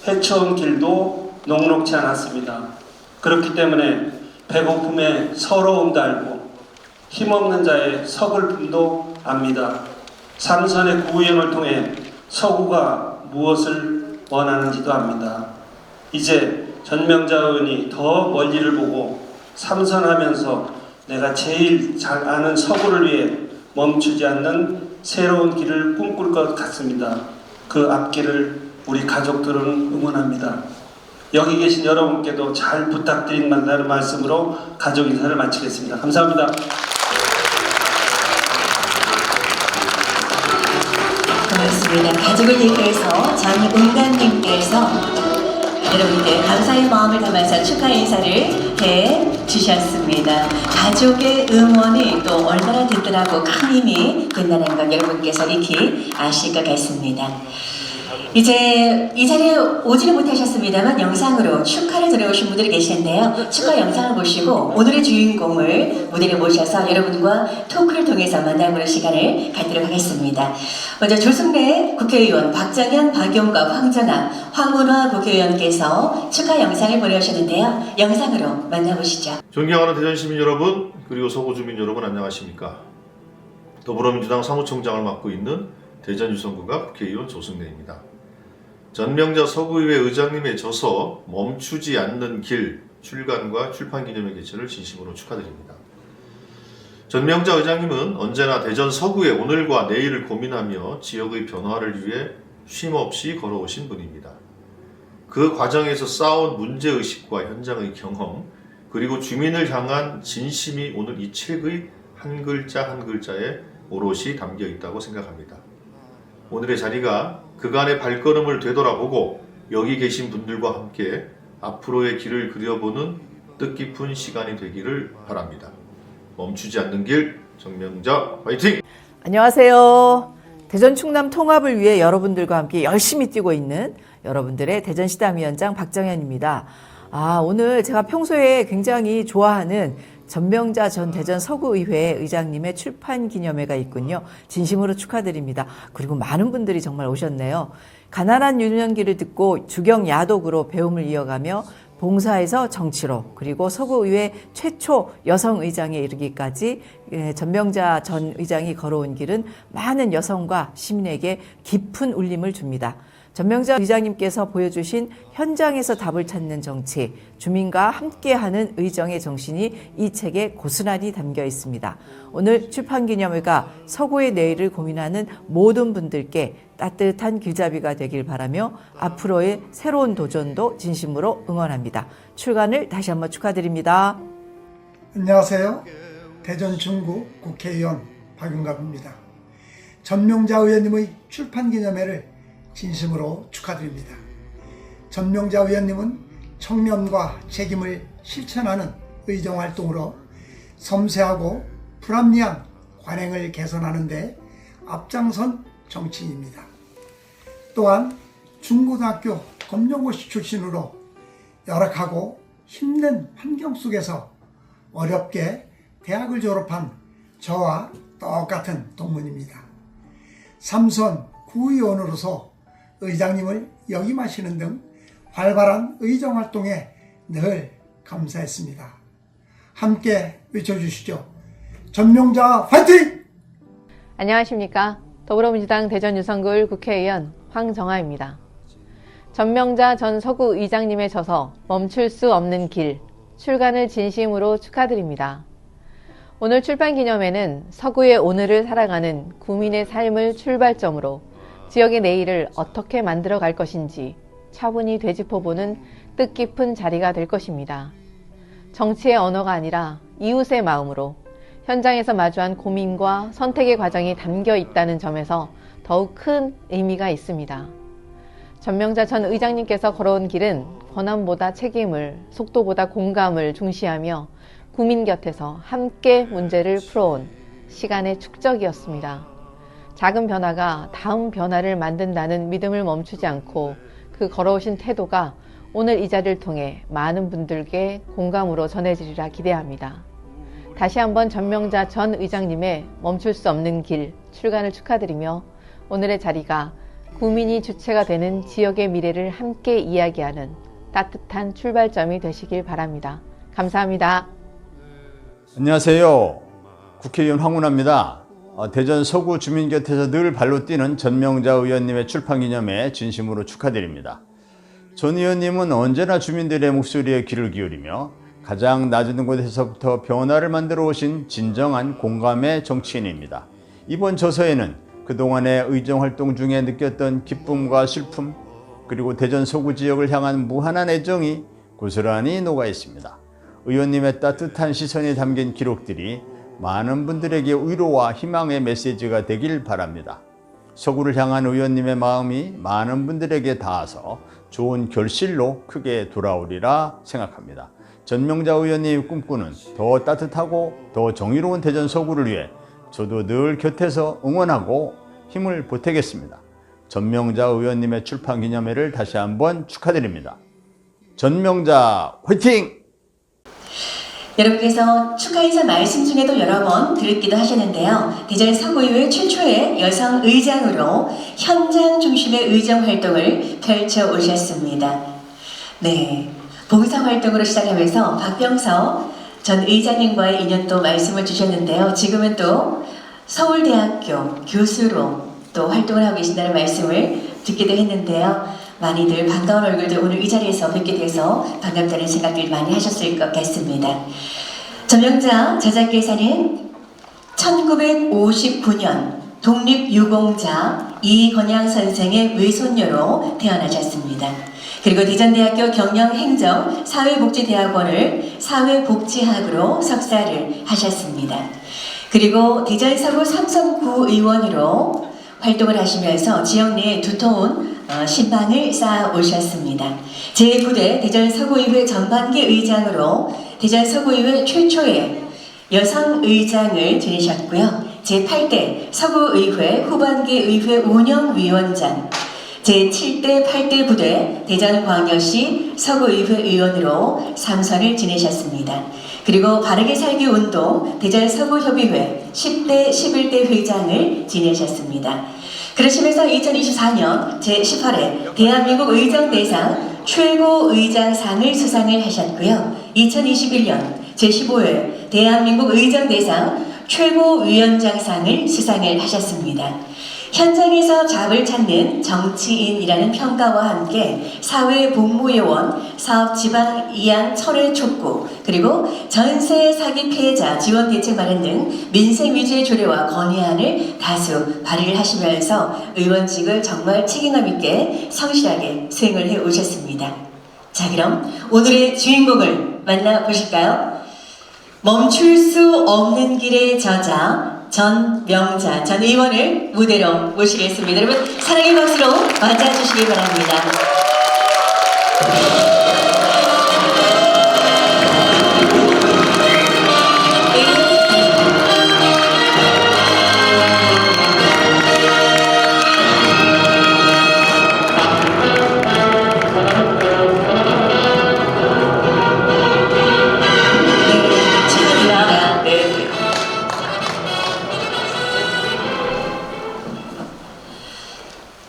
헤쳐온 길도 녹록지 않았습니다. 그렇기 때문에 배고픔의 서러움도 알고 힘없는 자의 서글픔도 압니다. 삼선의 구의원을 통해 서구가 무엇을 원하는지도 압니다. 이제 전명자 의원이 더 멀리를 보고 삼선하면서 내가 제일 잘 아는 서구를 위해 멈추지 않는 새로운 길을 꿈꿀 것 같습니다. 그 앞길을 우리 가족들은 응원합니다. 여기 계신 여러분께도 잘 부탁드린다는 말씀으로 가족 인사를 마치겠습니다. 감사합니다. 고맙습니다. 가족을 얘기해서 장은관님께서 여러분께 감사의 마음을 담아서 축하 인사를 해 주셨습니다. 가족의 응원이 또 얼마나 든든하고 큰 힘이 된다는 것 여러분께서 익히 아실 것 같습니다. 이제 이 자리에 오지는 못하셨습니다만 영상으로 축하를 들어오신 분들이 계시는데요. 축하 영상을 보시고 오늘의 주인공을 무대에 모셔서 여러분과 토크를 통해서 만나보는 시간을 갖도록 하겠습니다. 먼저 조승래 국회의원, 박정현, 박용갑, 황정아, 황문화 국회의원께서 축하 영상을 보내오셨는데요. 영상으로 만나보시죠. 존경하는 대전시민 여러분, 그리고 서구주민 여러분 안녕하십니까? 더불어민주당 사무총장을 맡고 있는 대전 유성구가 국회의원 조승래입니다. 전명자 서구의회 의장님의 저서 멈추지 않는 길 출간과 출판 기념회 개최를 진심으로 축하드립니다. 전명자 의장님은 언제나 대전 서구의 오늘과 내일을 고민하며 지역의 변화를 위해 쉼없이 걸어오신 분입니다. 그 과정에서 쌓아온 문제의식과 현장의 경험, 그리고 주민을 향한 진심이 오늘 이 책의 한 글자 한 글자에 오롯이 담겨 있다고 생각합니다. 오늘의 자리가 그간의 발걸음을 되돌아보고 여기 계신 분들과 함께 앞으로의 길을 그려보는 뜻깊은 시간이 되기를 바랍니다. 멈추지 않는 길, 전명자 화이팅! 안녕하세요. 대전 충남 통합을 위해 여러분들과 함께 열심히 뛰고 있는 여러분들의 대전시당위원장 박정현입니다. 오늘 제가 평소에 굉장히 좋아하는 전명자 전 대전 서구의회 의장님의 출판 기념회가 있군요. 진심으로 축하드립니다. 그리고 많은 분들이 정말 오셨네요. 가난한 유년기를 듣고 주경 야독으로 배움을 이어가며 봉사에서 정치로, 그리고 서구의회 최초 여성 의장에 이르기까지 전명자 전 의장이 걸어온 길은 많은 여성과 시민에게 깊은 울림을 줍니다. 전명자 의장님께서 보여주신 현장에서 답을 찾는 정치, 주민과 함께하는 의정의 정신이 이 책에 고스란히 담겨 있습니다. 오늘 출판기념회가 서구의 내일을 고민하는 모든 분들께 따뜻한 길잡이가 되길 바라며 앞으로의 새로운 도전도 진심으로 응원합니다. 출간을 다시 한번 축하드립니다. 안녕하세요. 대전 중구 국회의원 박용갑입니다. 전명자 의원님의 출판기념회를 진심으로 축하드립니다. 전명자 의원님은 청렴과 책임을 실천하는 의정활동으로 섬세하고 불합리한 관행을 개선하는 데 앞장선 정치인입니다. 또한 중고등학교 검정고시 출신으로 열악하고 힘든 환경 속에서 어렵게 대학을 졸업한 저와 똑같은 동문입니다. 삼선 구의원으로서 의장님을 역임하시는 등 활발한 의정활동에 늘 감사했습니다. 함께 외쳐주시죠. 전명자 화이팅! 안녕하십니까. 더불어민주당 대전 유성구 국회의원 황정아입니다. 전명자 전 서구 의장님의 저서 멈출 수 없는 길 출간을 진심으로 축하드립니다. 오늘 출판 기념회는 서구의 오늘을 살아가는 구민의 삶을 출발점으로 지역의 내일을 어떻게 만들어 갈 것인지 차분히 되짚어보는 뜻깊은 자리가 될 것입니다. 정치의 언어가 아니라 이웃의 마음으로 현장에서 마주한 고민과 선택의 과정이 담겨 있다는 점에서 더욱 큰 의미가 있습니다. 전명자 전 의장님께서 걸어온 길은 권한보다 책임을, 속도보다 공감을 중시하며 국민 곁에서 함께 문제를 풀어온 시간의 축적이었습니다. 작은 변화가 다음 변화를 만든다는 믿음을 멈추지 않고 그 걸어오신 태도가 오늘 이 자리를 통해 많은 분들께 공감으로 전해지리라 기대합니다. 다시 한번 전명자 전 의장님의 멈출 수 없는 길 출간을 축하드리며 오늘의 자리가 국민이 주체가 되는 지역의 미래를 함께 이야기하는 따뜻한 출발점이 되시길 바랍니다. 감사합니다. 안녕하세요. 국회의원 황운하입니다. 대전 서구 주민 곁에서 늘 발로 뛰는 전명자 의원님의 출판기념회 진심으로 축하드립니다. 전 의원님은 언제나 주민들의 목소리에 귀를 기울이며 가장 낮은 곳에서부터 변화를 만들어 오신 진정한 공감의 정치인입니다. 이번 저서에는 그동안의 의정활동 중에 느꼈던 기쁨과 슬픔, 그리고 대전 서구 지역을 향한 무한한 애정이 고스란히 녹아 있습니다. 의원님의 따뜻한 시선이 담긴 기록들이 많은 분들에게 위로와 희망의 메시지가 되길 바랍니다. 서구를 향한 의원님의 마음이 많은 분들에게 닿아서 좋은 결실로 크게 돌아오리라 생각합니다. 전명자 의원님이 꿈꾸는 더 따뜻하고 더 정의로운 대전 서구를 위해 저도 늘 곁에서 응원하고 힘을 보태겠습니다. 전명자 의원님의 출판 기념회를 다시 한번 축하드립니다. 전명자 화이팅! 여러분께서 축하 인사 말씀 중에도 여러 번 들었기도 하셨는데요. 대전 서구의회 최초의 여성 의장으로 현장 중심의 의정 활동을 펼쳐 오셨습니다. 네, 봉사 활동으로 시작하면서 박병석 전 의장님과의 인연도 말씀을 주셨는데요. 지금은 또 서울대학교 교수로 또 활동을 하고 계신다는 말씀을 듣기도 했는데요. 많이들 반가운 얼굴들 오늘 이 자리에서 뵙게 돼서 반갑다는 생각을 많이 하셨을 것 같습니다. 전명자 저자께서는 1959년 독립유공자 이건양 선생의 외손녀로 태어나셨습니다. 그리고 대전대학교 경영행정 사회복지대학원을 사회복지학으로 석사를 하셨습니다. 그리고 대전 서구 삼성구 의원으로 활동을 하시면서 지역 내에 두터운 신방을 쌓아 오셨습니다. 제9대 대전 서구의회 전반기 의장으로 대전 서구의회 최초의 여성 의장을 지내셨고요. 제8대 서구의회 후반기 의회 운영위원장, 제7대 8대 9대 대전광역시 서구의회 의원으로 3선을 지내셨습니다. 그리고 바르게 살기 운동 대전 서구협의회 10대 11대 회장을 지내셨습니다. 그러시면서 2024년 제18회 대한민국 의정대상 최고의장상을 수상을 하셨고요. 2021년 제15회 대한민국 의정대상 최고위원장상을 수상을 하셨습니다. 현장에서 답을 찾는 정치인이라는 평가와 함께 사회복무요원, 사업지방이양 철회 촉구, 그리고 전세 사기 피해자 지원 대책 마련 등 민생 위주의 조례와 건의안을 다수 발의를 하시면서 의원직을 정말 책임감 있게 성실하게 수행을 해 오셨습니다. 자, 그럼 오늘의 주인공을 만나보실까요? 멈출 수 없는 길의 저자 전명자 전 의원을 무대로 모시겠습니다. 여러분 사랑의 박수로 맞아주시기 바랍니다.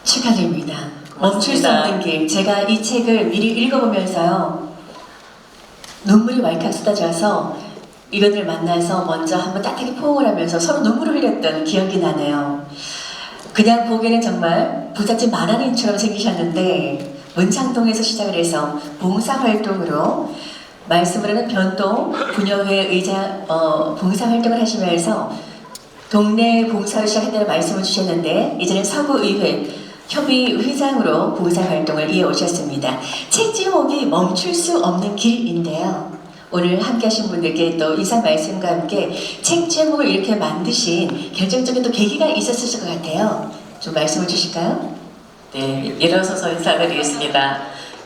축하드립니다. 멈출 수 없는 길. 제가 이 책을 미리 읽어보면서요. 눈물이 왈칵 쏟아져서 이분들 만나서 먼저 한번 따뜻하게 포옹을 하면서 서로 눈물을 흘렸던 기억이 나네요. 그냥 보기에는 정말 부잣집 만화인처럼 생기셨는데 문창동에서 시작을 해서 봉사활동으로 말씀을 하는 변동 부녀회 의장 봉사활동을 하시면서 동네 봉사를 시작했다는 말씀을 주셨는데 이제는 서구의회 협의회장으로 봉사활동을 이어오셨습니다. 책 제목이 멈출 수 없는 길인데요. 오늘 함께 하신 분들께 또 인사 말씀과 함께 책 제목을 이렇게 만드신 결정적인 또 계기가 있었을 것 같아요. 좀 말씀을 주실까요? 네, 일어서서 인사드리겠습니다.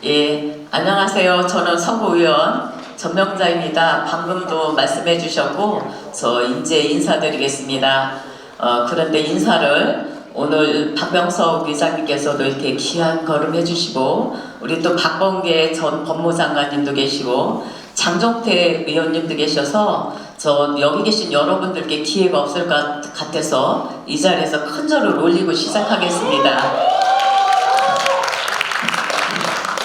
예, 안녕하세요. 저는 서구의원 전명자입니다. 방금도 말씀해 주셨고 저 이제 인사드리겠습니다. 그런데 인사를 오늘 박병석 의장님께서도 이렇게 귀한 걸음 해주시고 우리 또 박범계 전 법무장관님도 계시고 장종태 의원님도 계셔서 저 여기 계신 여러분들께 기회가 없을 것 같아서 이 자리에서 큰 절을 올리고 시작하겠습니다.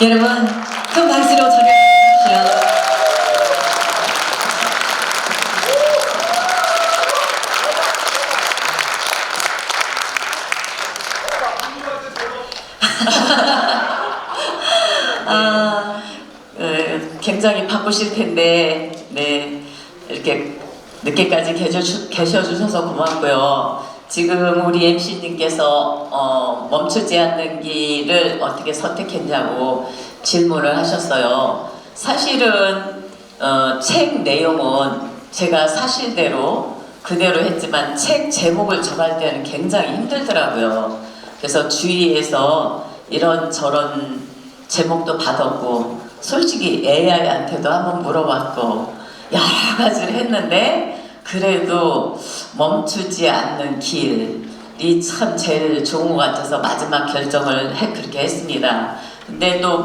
여러분 큰 박수로 저를 주십시오. 굉장히 바쁘실 텐데 네 이렇게 늦게까지 계셔주셔서 고맙고요. 지금 우리 MC님께서 멈추지 않는 길을 어떻게 선택했냐고 질문을 하셨어요. 사실은 책 내용은 제가 사실대로 그대로 했지만 책 제목을 정할 때는 굉장히 힘들더라고요. 그래서 주위에서 이런저런 제목도 받았고 솔직히 AI한테도 한번 물어봤고 여러 가지를 했는데 그래도 멈추지 않는 길이 참 제일 좋은 것 같아서 마지막 결정을 그렇게 했습니다. 근데 또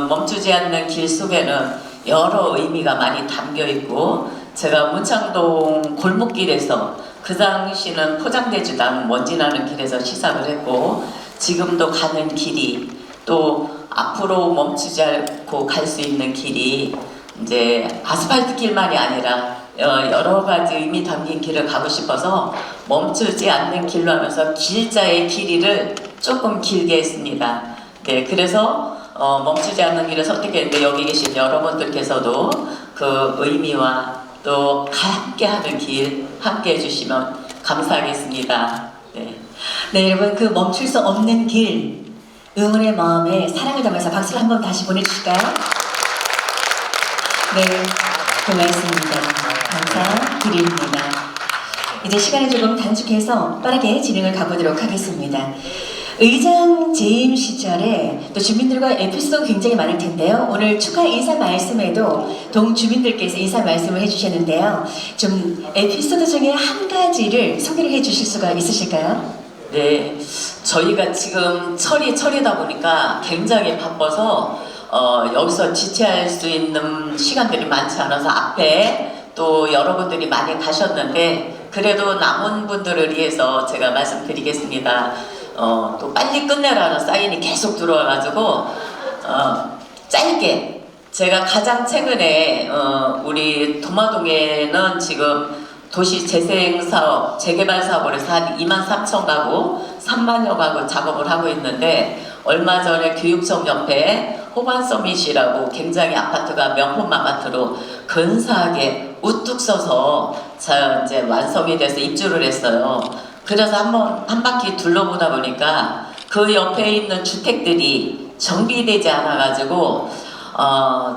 멈추지 않는 길 속에는 여러 의미가 많이 담겨 있고 제가 문창동 골목길에서 그 당시는 포장되지도 않은 먼지 나는 길에서 시작을 했고 지금도 가는 길이 또 앞으로 멈추지 않고 갈 수 있는 길이 이제 아스팔트 길만이 아니라 여러 가지 의미 담긴 길을 가고 싶어서 멈추지 않는 길로 하면서 길자의 길이를 조금 길게 했습니다. 네, 그래서 멈추지 않는 길을 선택했는데 여기 계신 여러분들께서도 그 의미와 또 함께하는 길 함께 해주시면 감사하겠습니다. 네. 네, 여러분 그 멈출 수 없는 길 응원의 마음에 사랑을 담아서 박수를 한번 다시 보내주실까요? 네, 고맙습니다. 감사드립니다. 이제 시간을 조금 단축해서 빠르게 진행을 가보도록 하겠습니다. 의장 재임 시절에 또 주민들과 에피소드가 굉장히 많을 텐데요. 오늘 축하 인사 말씀에도 동주민들께서 인사 말씀을 해주셨는데요. 좀 에피소드 중에 한 가지를 소개를 해주실 수가 있으실까요? 네, 저희가 지금 철이다 보니까 굉장히 바빠서 여기서 지체할 수 있는 시간들이 많지 않아서 앞에 또 여러분들이 많이 가셨는데 그래도 남은 분들을 위해서 제가 말씀드리겠습니다. 또 빨리 끝내라는 사인이 계속 들어와가지고 짧게 제가 가장 최근에 우리 도마동에는 지금 도시 재생사업, 재개발 사업을 해서 한 23,000가구, 3만여 가구 작업을 하고 있는데 얼마 전에 교육청 옆에 호반 서밋이라고 굉장히 아파트가 명품 아파트로 근사하게 우뚝 서서 이제 완성이 돼서 입주를 했어요. 그래서 한 바퀴 둘러보다 보니까 그 옆에 있는 주택들이 정비되지 않아가지고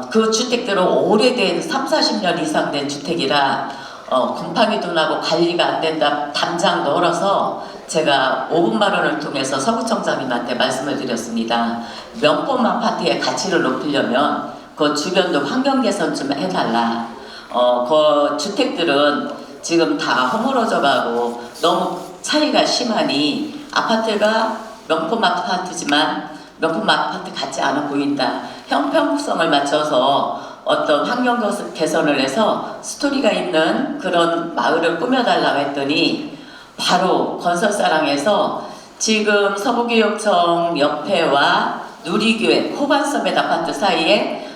그 주택들은 오래된 30-40년 이상 된 주택이라 곰팡이도 나고 관리가 안 된다 담장 널어서 제가 5분 발언을 통해서 서구청장님한테 말씀을 드렸습니다. 명품 아파트의 가치를 높이려면 그 주변도 환경 개선 좀 해달라. 그 주택들은 지금 다 허물어져 가고 너무 차이가 심하니 아파트가 명품 아파트지만 명품 아파트 같지 않아 보인다. 형평성을 맞춰서 어떤 환경 개선을 해서 스토리가 있는 그런 마을을 꾸며달라고 했더니 바로 건설사랑에서 지금 서부교육청 옆에와 누리교회 호반섬의 아파트 사이에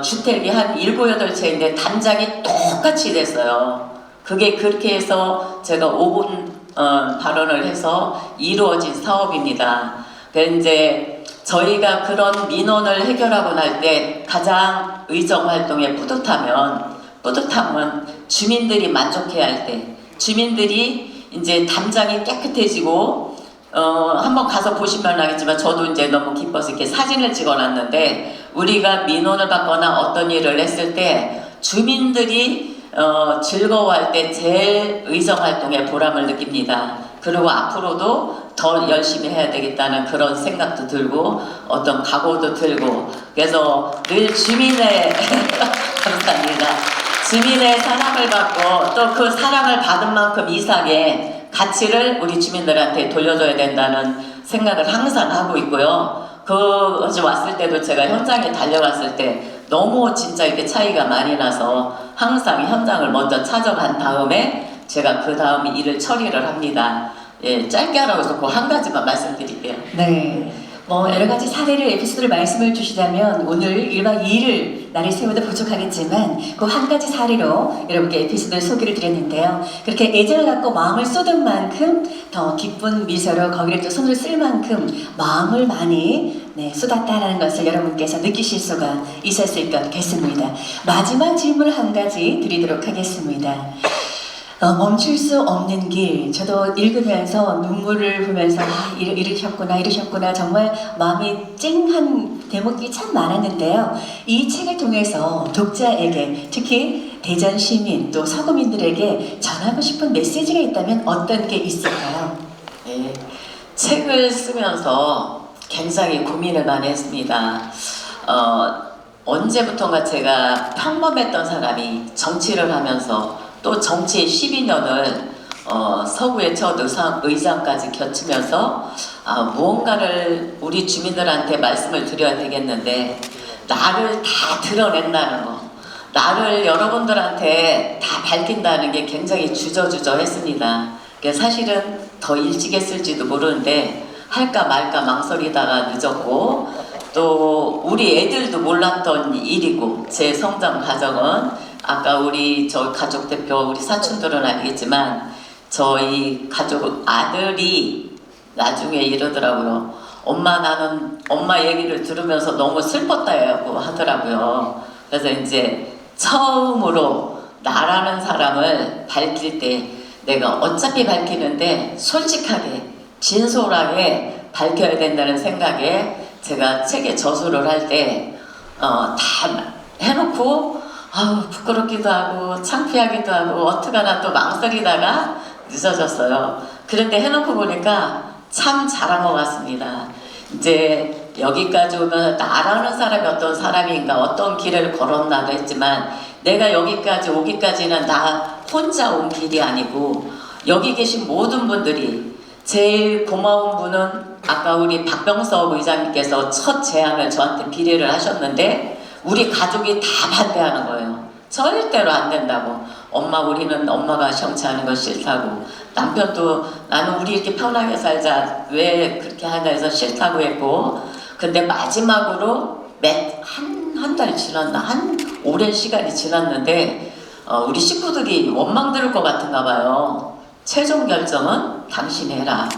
주택이 한 7, 8채인데 단장이 똑같이 됐어요. 그게 그렇게 해서 제가 5분 발언을 해서 이루어진 사업입니다. 그래서 이제 저희가 그런 민원을 해결하고 날 때 가장 의정 활동의 뿌듯함은 주민들이 만족해야 할 때, 주민들이 이제 담장이 깨끗해지고 한번 가서 보시면 알겠지만 저도 이제 너무 기뻐서 이렇게 사진을 찍어놨는데 우리가 민원을 받거나 어떤 일을 했을 때 주민들이 즐거워할 때 제일 의정활동에 보람을 느낍니다. 그리고 앞으로도 더 열심히 해야 되겠다는 그런 생각도 들고 어떤 각오도 들고 그래서 늘 주민의 감사합니다. 주민의 사랑을 받고 또 그 사랑을 받은 만큼 이상의 가치를 우리 주민들한테 돌려줘야 된다는 생각을 항상 하고 있고요. 어제 왔을 때도 제가 현장에 달려갔을 때 너무 진짜 이렇게 차이가 많이 나서 항상 현장을 먼저 찾아간 다음에 제가 그 다음 일을 처리를 합니다. 예, 짧게 하라고 해서 그 한 가지만 말씀드릴게요. 네. 여러 가지 사례를 에피소드를 말씀을 주시자면 오늘 1박 2일을 날이 세워도 부족하겠지만 그 한 가지 사례로 여러분께 에피소드를 소개를 드렸는데요. 그렇게 애정을 갖고 마음을 쏟은 만큼 더 기쁜 미소로 거기를 또 손으로 쓸 만큼 마음을 많이 쏟았다는 것을 여러분께서 느끼실 수가 있었을 것 같습니다. 마지막 질문을 한 가지 드리도록 하겠습니다. 멈출 수 없는 길. 저도 읽으면서 눈물을 보면서 이러셨구나 정말 마음이 찡한 대목이 참 많았는데요. 이 책을 통해서 독자에게 특히 대전 시민 또 서구민들에게 전하고 싶은 메시지가 있다면 어떤 게 있을까요? 네, 책을 쓰면서 굉장히 고민을 많이 했습니다. 언제부턴가 제가 평범했던 사람이 정치를 하면서 또 정치의 12년을 서구의 첫 의장까지 겨치면서 무언가를 우리 주민들한테 말씀을 드려야 되겠는데 나를 다 드러낸다는 거, 나를 여러분들한테 다 밝힌다는 게 굉장히 주저했습니다. 사실은 더 일찍 했을지도 모르는데 할까 말까 망설이다가 늦었고 또 우리 애들도 몰랐던 일이고 제 성장 과정은 아까 우리 저 가족 대표 우리 사촌들은 알겠지만 저희 가족 아들이 나중에 이러더라고요. 엄마 나는 엄마 얘기를 들으면서 너무 슬펐다고 하더라고요. 그래서 이제 처음으로 나라는 사람을 밝힐 때 내가 어차피 밝히는데 솔직하게 진솔하게 밝혀야 된다는 생각에 제가 책에 저술을 할 때 다 해놓고 부끄럽기도 하고 창피하기도 하고 어떡하나 또 망설이다가 늦어졌어요. 그런데 해놓고 보니까 참 잘한 것 같습니다. 이제 여기까지 오면 나라는 사람이 어떤 사람인가 어떤 길을 걸었나도 했지만 내가 여기까지 오기까지는 나 혼자 온 길이 아니고 여기 계신 모든 분들이 제일 고마운 분은 아까 우리 박병석 의장님께서 첫 제안을 저한테 비례를 하셨는데 우리 가족이 다 반대하는 거예요. 절대로 안 된다고. 우리는 엄마가 정치하는 거 싫다고. 남편도 나는 우리 이렇게 편하게 살자. 왜 그렇게 하나 해서 싫다고 했고. 근데 마지막으로 한 달 지났나? 한 오랜 시간이 지났는데 우리 식구들이 원망 들을 것 같은가 봐요. 최종 결정은 당신이 해라.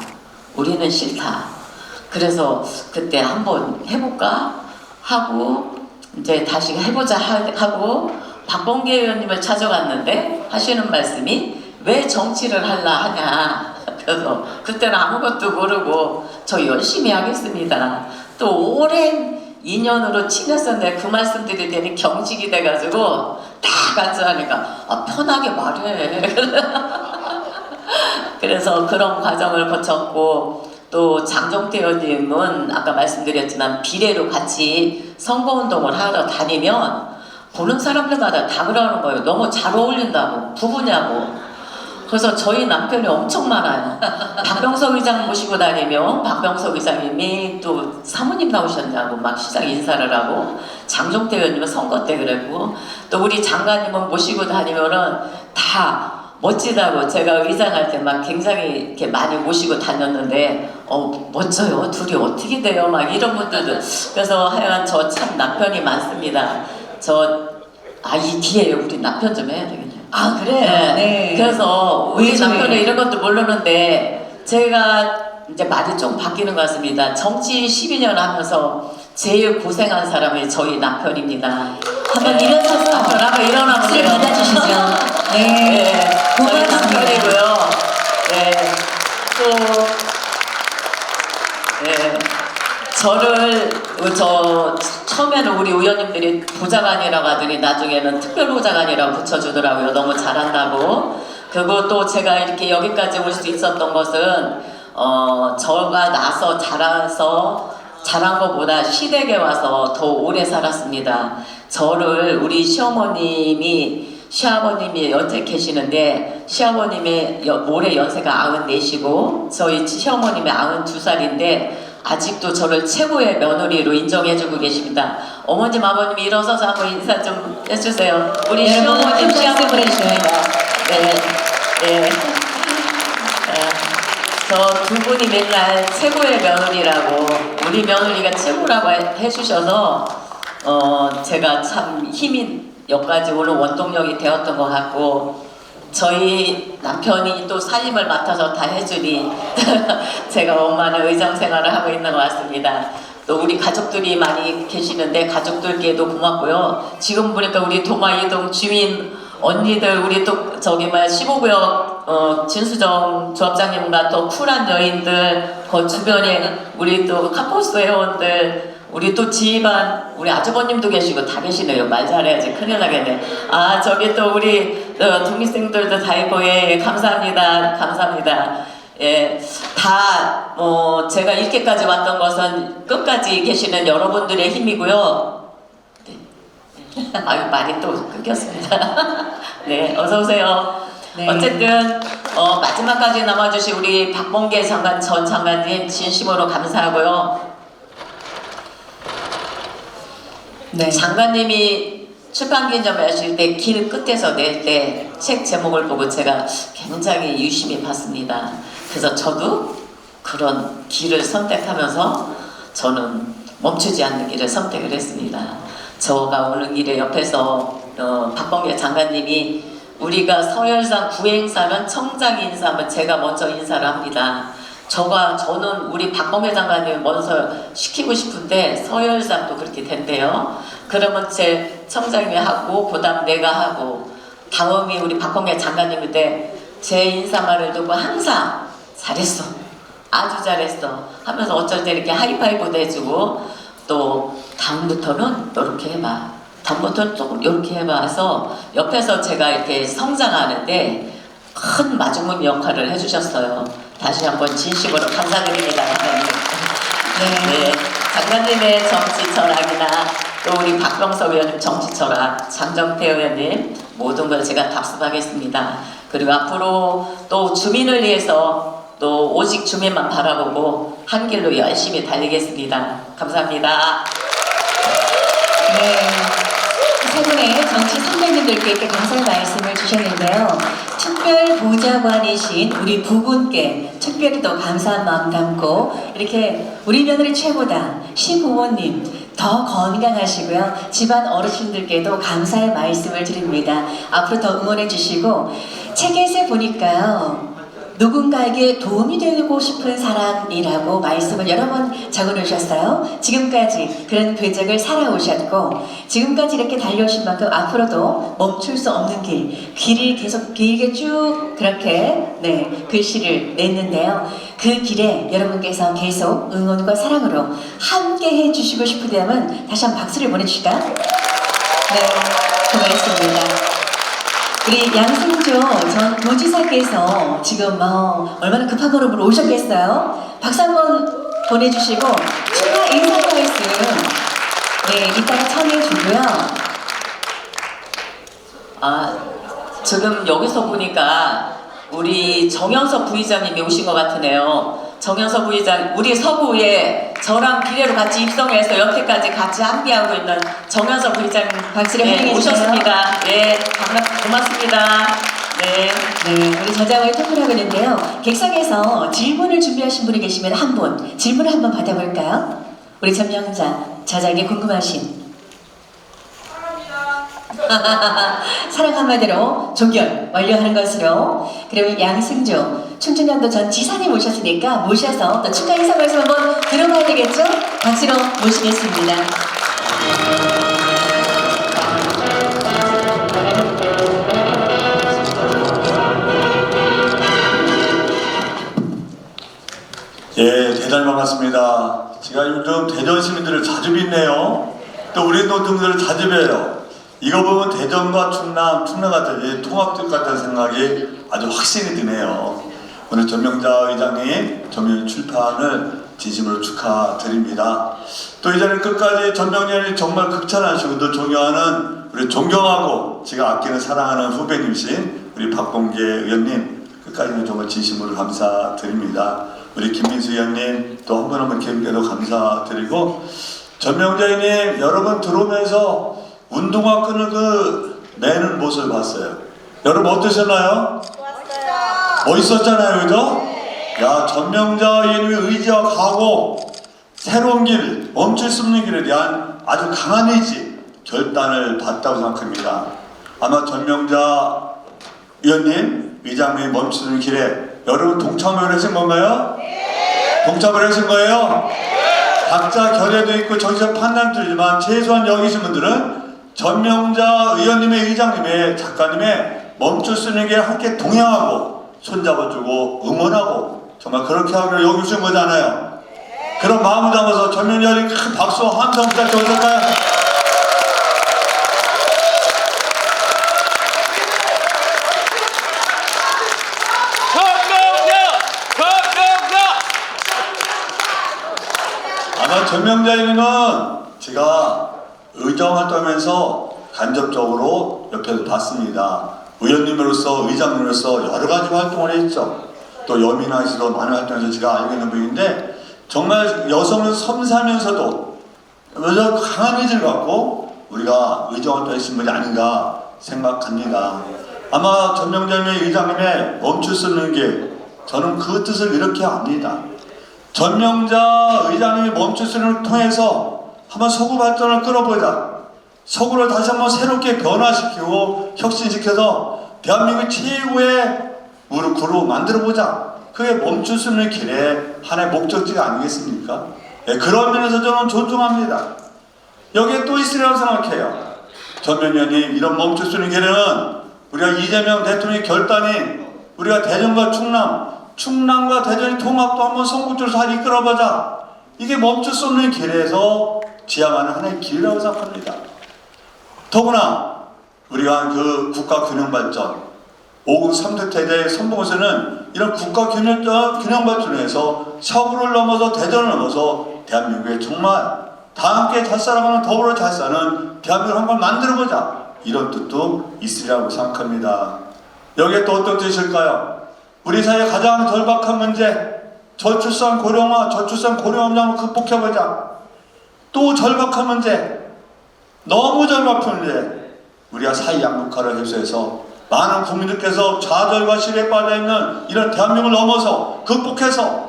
우리는 싫다. 그래서 그때 한번 해볼까? 하고 이제 다시 해보자 하고 박범계 의원님을 찾아갔는데 하시는 말씀이 왜 정치를 하냐. 그래서 그때는 아무것도 모르고 저 열심히 하겠습니다. 또 오랜 인연으로 친했었는데 그 말씀 드릴 때는 경직이 돼가지고 딱 앉아하니까 편하게 말해. 그래서 그런 과정을 거쳤고 또 장종태 의원님은 아까 말씀드렸지만 비례로 같이 선거운동을 하러 다니면 보는 사람들마다 다 그러는 거예요. 너무 잘 어울린다고. 부부냐고. 그래서 저희 남편이 엄청 많아요. 박병석 의장 모시고 다니면 박병석 의장님이 또 사모님 나오셨냐고 막 시장 인사를 하고 장종태 의원님은 선거 때 그랬고 또 우리 장관님은 모시고 다니면은 다 멋지다고 제가 의장할 때 막 굉장히 이렇게 많이 모시고 다녔는데 멋져요. 둘이 어떻게 돼요? 막 이런 분들도 그래서 하여간 저 참 남편이 많습니다. 이 뒤에 우리 남편 좀 해야 되겠네요. 그래요? 네. 그래서 우리 요즘에. 남편은 이런 것도 모르는데 제가 이제 말이 좀 바뀌는 것 같습니다. 정치 12년 하면서 제일 고생한 사람이 저희 남편입니다. 한번 일어서서 한번 일어나보세요. 박수를 받아주시죠. 네. 저희 남편이고요. 또 처음에는 우리 의원님들이 보좌관이라고 하더니 나중에는 특별보좌관이라고 붙여주더라고요. 너무 잘한다고. 그리고 또 제가 이렇게 여기까지 올 수 있었던 것은 저가 나서 자란 것보다 시댁에 와서 더 오래 살았습니다. 저를 우리 시아버님이 연세 계시는데 시아버님의 올해 연세가 94시고 저희 시어머님이 92살인데 아직도 저를 최고의 며느리로 인정해주고 계십니다. 어머님 아버님 일어서서 한번 인사 좀 해주세요. 우리 시어머님 시아버님 네. 저 두 분이 맨날 최고의 며느리라고 우리 며느리가 최고라고 해주셔서 제가 참 힘이 여기까지 오는 원동력이 되었던 것 같고 저희 남편이 또 살림을 맡아서 다 해주니 제가 원만한 의정 생활을 하고 있는 것 같습니다. 또 우리 가족들이 많이 계시는데 가족들께도 고맙고요. 지금 보니까 우리 도마이동 주민 언니들 우리 또 저기 15구역 진수정 조합장님과 또 쿨한 여인들 그 주변에 우리 또 카포스 회원들 우리 또 지휘반 우리 아주버님도 계시고 다 계시네요. 말 잘해야지 큰일 나겠네. 아 저기 또 우리 동기생들도 다 있고 예 감사합니다. 예, 다 제가 이렇게까지 왔던 것은 끝까지 계시는 여러분들의 힘이고요. 아유 많이 또 끊겼습니다. 네 어서 오세요. 네. 어쨌든 마지막까지 남아주신 우리 박범계 전 장관님 진심으로 감사하고요. 네. 장관님이 출판기념회 하실 때 길 끝에서 낼 때 책 제목을 보고 제가 굉장히 유심히 봤습니다. 그래서 저도 그런 길을 선택하면서 저는 멈추지 않는 길을 선택을 했습니다. 저가 오는 길에 옆에서 박범계 장관님이 우리가 서열상 구행사는 청장 인사하면 제가 먼저 인사를 합니다. 저는 우리 박범계 장관님 먼저 시키고 싶은데 서열상 또 그렇게 된대요. 그러면 제 청장님이 하고 그 다음 내가 하고 다음이 우리 박범계 장관님인데 제 인사말을 듣고 항상 잘했어 아주 잘했어 하면서 어쩔 때 이렇게 하이파이브도 해주고 또 다음부터는 이렇게 해봐 다음부터는 조금 이렇게 해봐 해서 옆에서 제가 이렇게 성장하는데 큰 마중물 역할을 해주셨어요. 다시 한번 진심으로 감사드립니다. 네, 장관님의 정치 철학이나 또 우리 박병석 의원님 정치 철학, 장정태 의원님 모든 걸 제가 답습하겠습니다. 그리고 앞으로 또 주민을 위해서 또 오직 주민만 바라보고 한 길로 열심히 달리겠습니다. 감사합니다. 네. 세 분의 정치 선배님들께 이렇게 감사의 말씀을 주셨는데요. 특별보좌관이신 우리 부군께 특별히 또 감사한 마음 담고 이렇게 우리 며느리 최고다 시부모님 더 건강하시고요. 집안 어르신들께도 감사의 말씀을 드립니다. 앞으로 더 응원해 주시고 책에서 보니까요. 누군가에게 도움이 되고 싶은 사람이라고 말씀을 여러 번 적어놓으셨어요. 지금까지 그런 궤적을 살아오셨고 지금까지 이렇게 달려오신 만큼 앞으로도 멈출 수 없는 길을 계속 길게 쭉 그렇게 글씨를 냈는데요. 그 길에 여러분께서 계속 응원과 사랑으로 함께 해주시고 싶으다면 다시 한번 박수를 보내주실까요? 네, 고맙습니다. 우리 양승조 전 도지사께서 지금 얼마나 급한 걸음으로 오셨겠어요? 박수 한번 보내주시고 추가 인사 말씀 이따가 전해주고요. 지금 여기서 보니까 우리 정현석 부의장님이 오신 것 같으네요. 정현석 부의장, 우리 서구에 저랑 비례로 같이 입성해서 여태까지 같이 함께하고 있는 정현석 부의장님 박수를 환영해 주세요. 오셨습니다. 네, 고맙습니다. 네, 우리 저장을 토크하고 있는데요. 객석에서 질문을 준비하신 분이 계시면 한 분, 질문을 한번 받아볼까요? 우리 전명자, 저장에 궁금하신. 사랑 한마디로 종결 완료하는 것으로. 그러면 양승조 충청남도 전 지사님 오셨으니까 모셔서 또 축하 인사 말씀 한번 들어봐야 되겠죠? 박수로 모시겠습니다. 예, 대단히 반갑습니다. 제가 요즘 대전 시민들을 자주 뵙네요. 또 우리 노동들을 자주 뵈요. 이거 보면 대전과 충남, 충남 같은 통합될 것 같다는 생각이 아주 확신이 드네요. 오늘 전명자 의장님 전면 출판을 진심으로 축하드립니다. 또 이전에 끝까지 전명자님 정말 극찬하시고 또 존경하는 우리 존경하고 제가 아끼는 사랑하는 후배님이신 우리 박봉계 의원님 끝까지 정말 진심으로 감사드립니다. 우리 김민수 의원님 또 한 분 한 분 개인께도 감사드리고 전명자 의원님 여러분 들어오면서 운동화 끈을 매는 모습을 봤어요. 여러분 어떠셨나요? 멋있었잖아요, 그죠? 야, 전명자 의원님의 의지와 각오, 새로운 길, 멈출 수 없는 길에 대한 아주 강한 의지, 결단을 봤다고 생각합니다. 아마 전명자 의원님, 의장님이 멈출 수 없는 길에 여러분 동참을 하신 건가요? 동참을 하신 거예요? 각자 결의도 있고 정치적 판단도 있지만 최소한 여기 계신 분들은 전명자 의원님의 의장님의 작가님의 멈출 수 있는 길 함께 동행하고 손잡아주고 응원하고 정말 그렇게 하기로 여기 오신 거잖아요. 그런 마음을 담아서 전명자 의원님 큰 박수와 함성 부탁드릴까요? 아마 전명자 의원님은 제가 의정 활동하면서 간접적으로 옆에서 봤습니다. 의원님으로서 의장님으로서 여러 가지 활동을 했죠. 또 여민아시도 많은 활동에서 제가 알고 있는 분인데 정말 여성을 섬세하면서도 강한 의지를 갖고 우리가 의정 활동했던 분이 아닌가 생각합니다. 아마 전명자님의 의장님의 멈출 수 없는 길 저는 그 뜻을 이렇게 압니다. 전명자 의장님이 멈출 수 있는 걸 통해서 한번 서구 발전을 끌어보자. 서구를 다시 한번 새롭게 변화시키고 혁신시켜서 대한민국 최고의 무릎구로 만들어보자. 그게 멈출 수 없는 길의 하나의 목적지가 아니겠습니까? 네, 그런 면에서 저는 존중합니다. 여기에 또 있으리라고 생각해요. 전명자님 이런 멈출 수 있는 길에는 우리가 이재명 대통령의 결단이 우리가 대전과 충남과 대전의 통합도 한번 선구적으로 잘 이끌어보자. 이게 멈출 수 없는 길에서 지향하는 하나의 길이라고 생각합니다. 더구나 우리가 그 국가 균형 발전 5국 3대 대대의 선봉에서는 이런 국가 균형 발전에서 서구를 넘어서 대전을 넘어서 대한민국에 정말 다 함께 잘 살아가는 더불어 잘 사는 대한민국을 한번 만들어보자. 이런 뜻도 있으리라고 생각합니다. 여기에 또 어떤 뜻일까요? 우리 사회의 가장 절박한 문제 저출산 고령화, 저출산 고령화를 극복해보자. 또 절박한 문제, 너무 절박한 문제, 우리가 사회 양극화를 해소해서 많은 국민들께서 좌절과 시리에 빠져있는 이런 대한민국을 넘어서 극복해서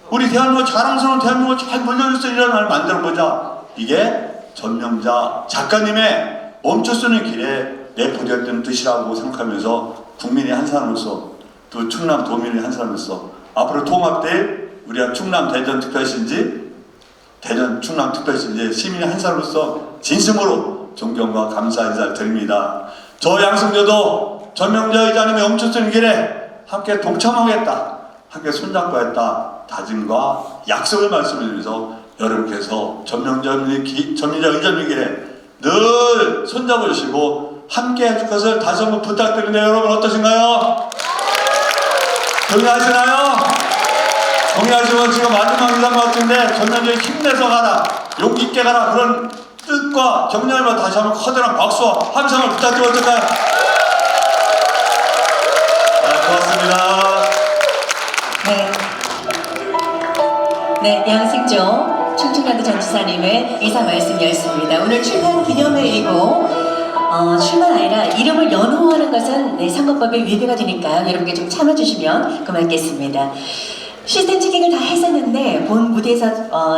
우리 대한민국 자랑스러운 대한민국을 잘 물려줄 수 있는 날을 만들어보자. 이게 전명자 작가님의 멈출 수 있는 길에 내포되었던 뜻이라고 생각하면서 국민의 한 사람으로서 또 충남 도민의 한 사람으로서 앞으로 통합될 우리가 충남 대전 특별시인지 대전 충남 특별시인지 시민의 한 사람으로서 진심으로 존경과 감사 인사를 드립니다. 저 양승조도 전명자 의장님의 멈출 수 있는 길에 함께 동참하겠다, 함께 손잡고 하겠다 다짐과 약속을 말씀드리면서 여러분께서 전명자 의장님 길에 늘 손잡으시고 함께 해줄 것을 다시 한번 부탁드리는데 여러분 어떠신가요? 동의하시나요? 동의하시면 지금 마지막 인사인 것 같은데 전명자에 힘내서 가라, 용기 있게 가라, 그런 뜻과 격려를 다시 한번 커다란 박수와 함성을 부탁드리면 어떨까요? 고맙습니다. 네, 양승조 충청남도 전지사님의 이사 말씀이었습니다. 오늘 출판 기념회이고 출판 아니라 이름을 연호하는 것은 선거법에 위배가 되니까 여러분께 좀 참아주시면 고맙겠습니다. 시스템 체킹을 다 했었는데 본 무대에서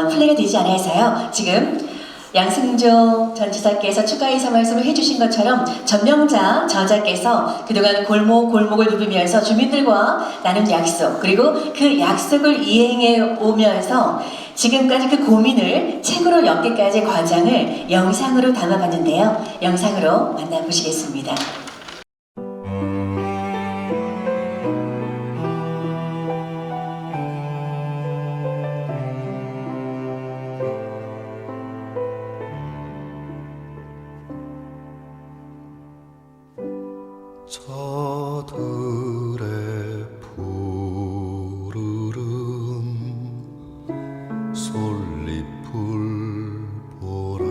플레이가 되지 않아서요. 지금 양승조 전 지사께서 추가 인사 말씀을 해주신 것처럼 전명자 저자께서 그동안 골목골목을 누비면서 주민들과 나눈 약속, 그리고 그 약속을 이행해 오면서 지금까지 그 고민을 책으로 엮기까지 과정을 영상으로 담아봤는데요. 영상으로 만나보시겠습니다. 저들의 푸르른 솔잎을 보라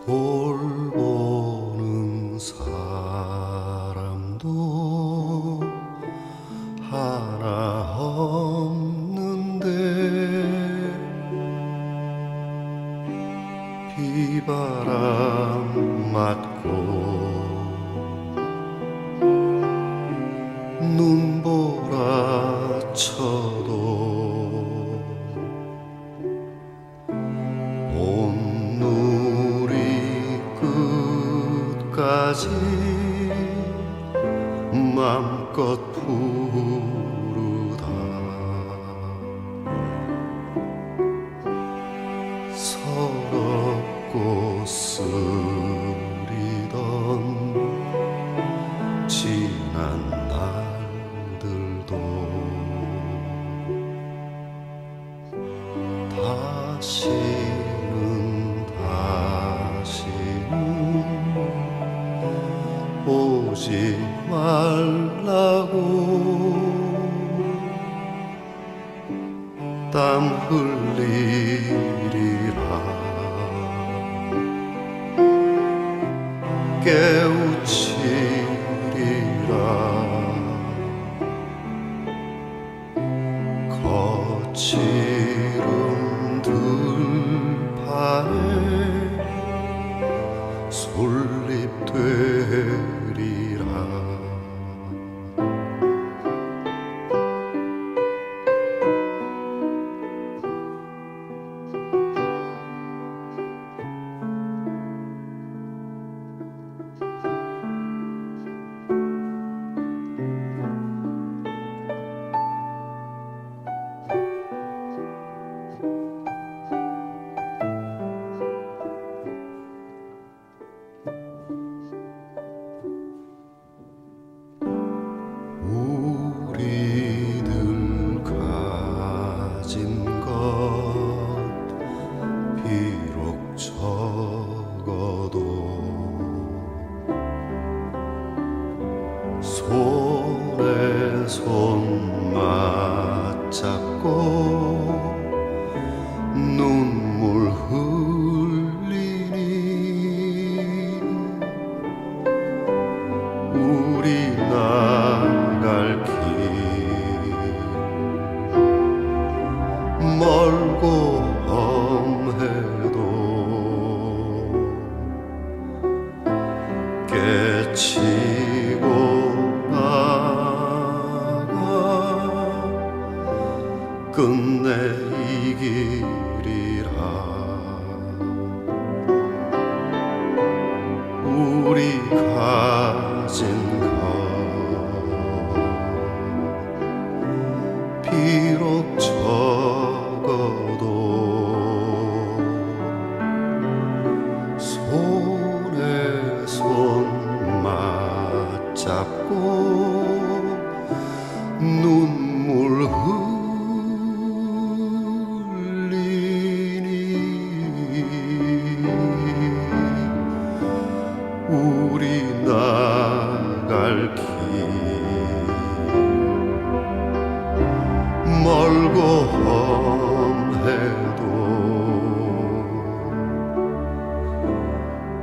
돌보는 사람도 하나 없는데 비바람 맞고 눈보라 쳐도 온누리 끝까지 맘껏 부르다 서럽고 쓰리던 지난 날들도 다시는 오지 말라고 땀 흘리리라 깨우치리라 거칠은 들판에 솔잎 되리라 우리들 가진 것 비록 적어도 손에 손 맞잡고 눈물 흘리니 우리 나갈 길 멀고 험해도 깨치고 나가 끝내 이기리라 우리 가진 것 비록 적어도 손에 손 맞잡고 눈물 흘리니 우리 나갈 길 멀고 험해도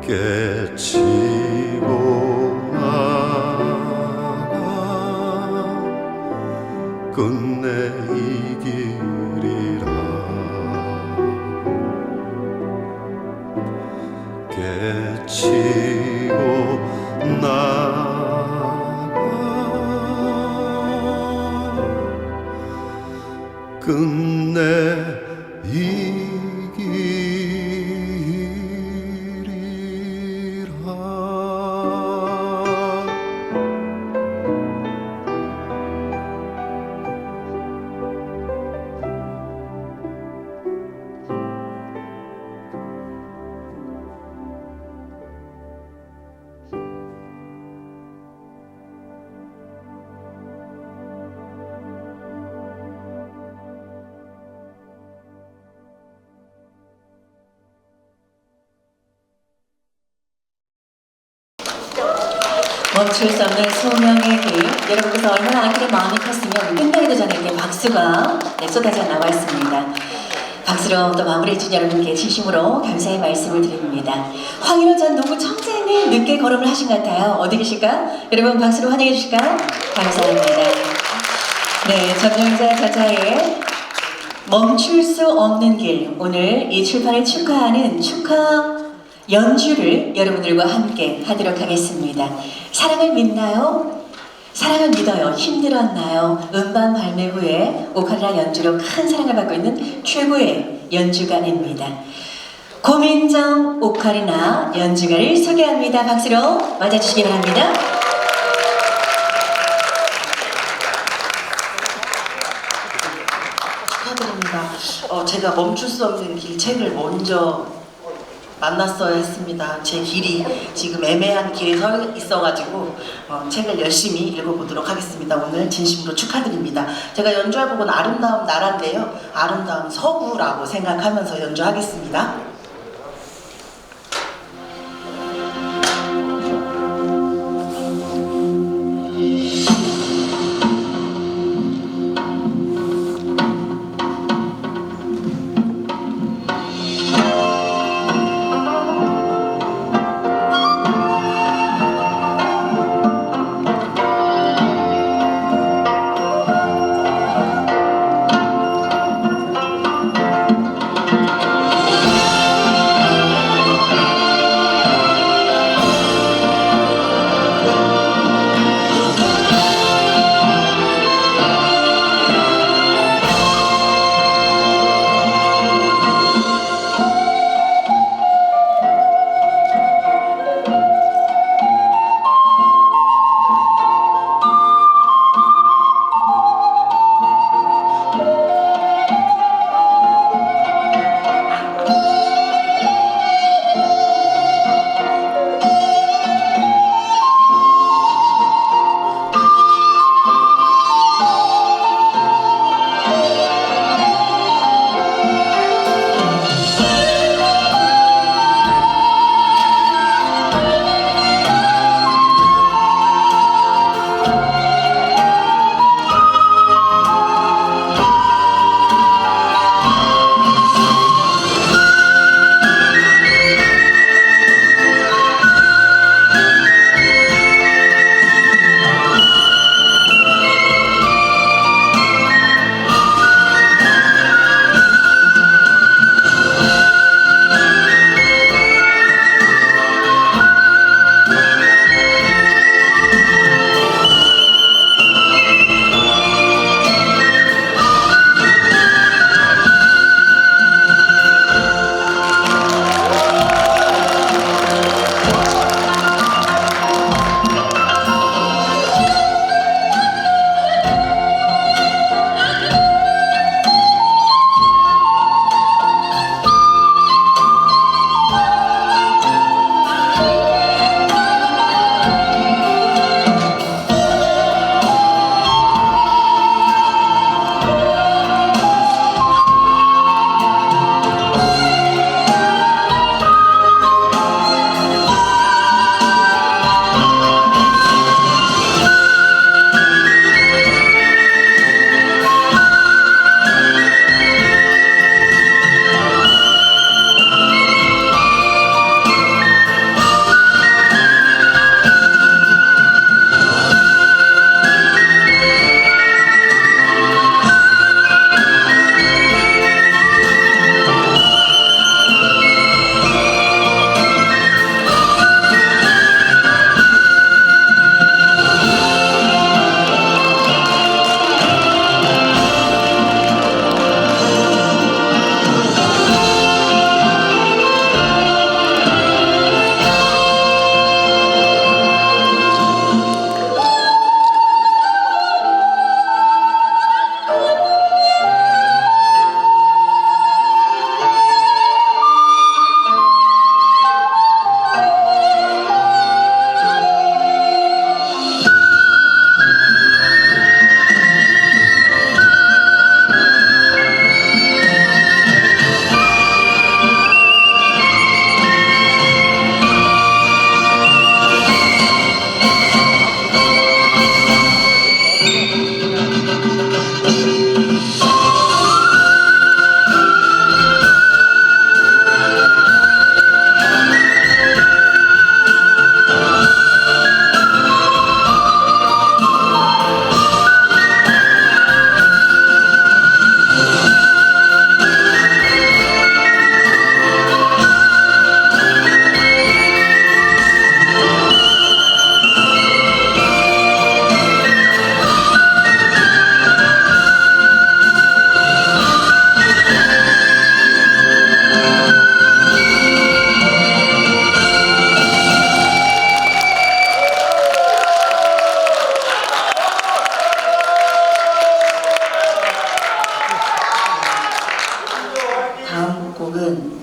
깨치고 나가 끝내 이기리라 깨치고 나가 끝내 멈출 수 없는 소명의 길. 여러분께서 얼마나 아끼를 마음이 컸으면 끝나기도 전에 이렇게 박수가 쏟아져 나와 있습니다. 박수로 또 마무리해준 여러분께 진심으로 감사의 말씀을 드립니다. 황인호 전 농구 청장님 늦게 걸음을 하신 것 같아요. 어디 계실까? 여러분 박수로 환영해 주실까요? 감사합니다. 네, 전명자 저자의 멈출 수 없는 길, 오늘 이 출판을 축하하는 축하 연주를 여러분들과 함께 하도록 하겠습니다. 사랑을 믿나요? 사랑을 믿어요. 힘들었나요? 음반 발매 후에 오카리나 연주로 큰 사랑을 받고 있는 최고의 연주가입니다. 고민정 오카리나 연주가를 소개합니다. 박수로 맞아주시기 바랍니다. 축하드립니다. 제가 멈출 수 없는 길 책을 먼저 만났어야 했습니다. 제 길이 지금 애매한 길에 서 있어가지고 책을 열심히 읽어보도록 하겠습니다. 오늘 진심으로 축하드립니다. 제가 연주할 곡은 아름다운 나라인데요. 아름다운 서구라고 생각하면서 연주하겠습니다.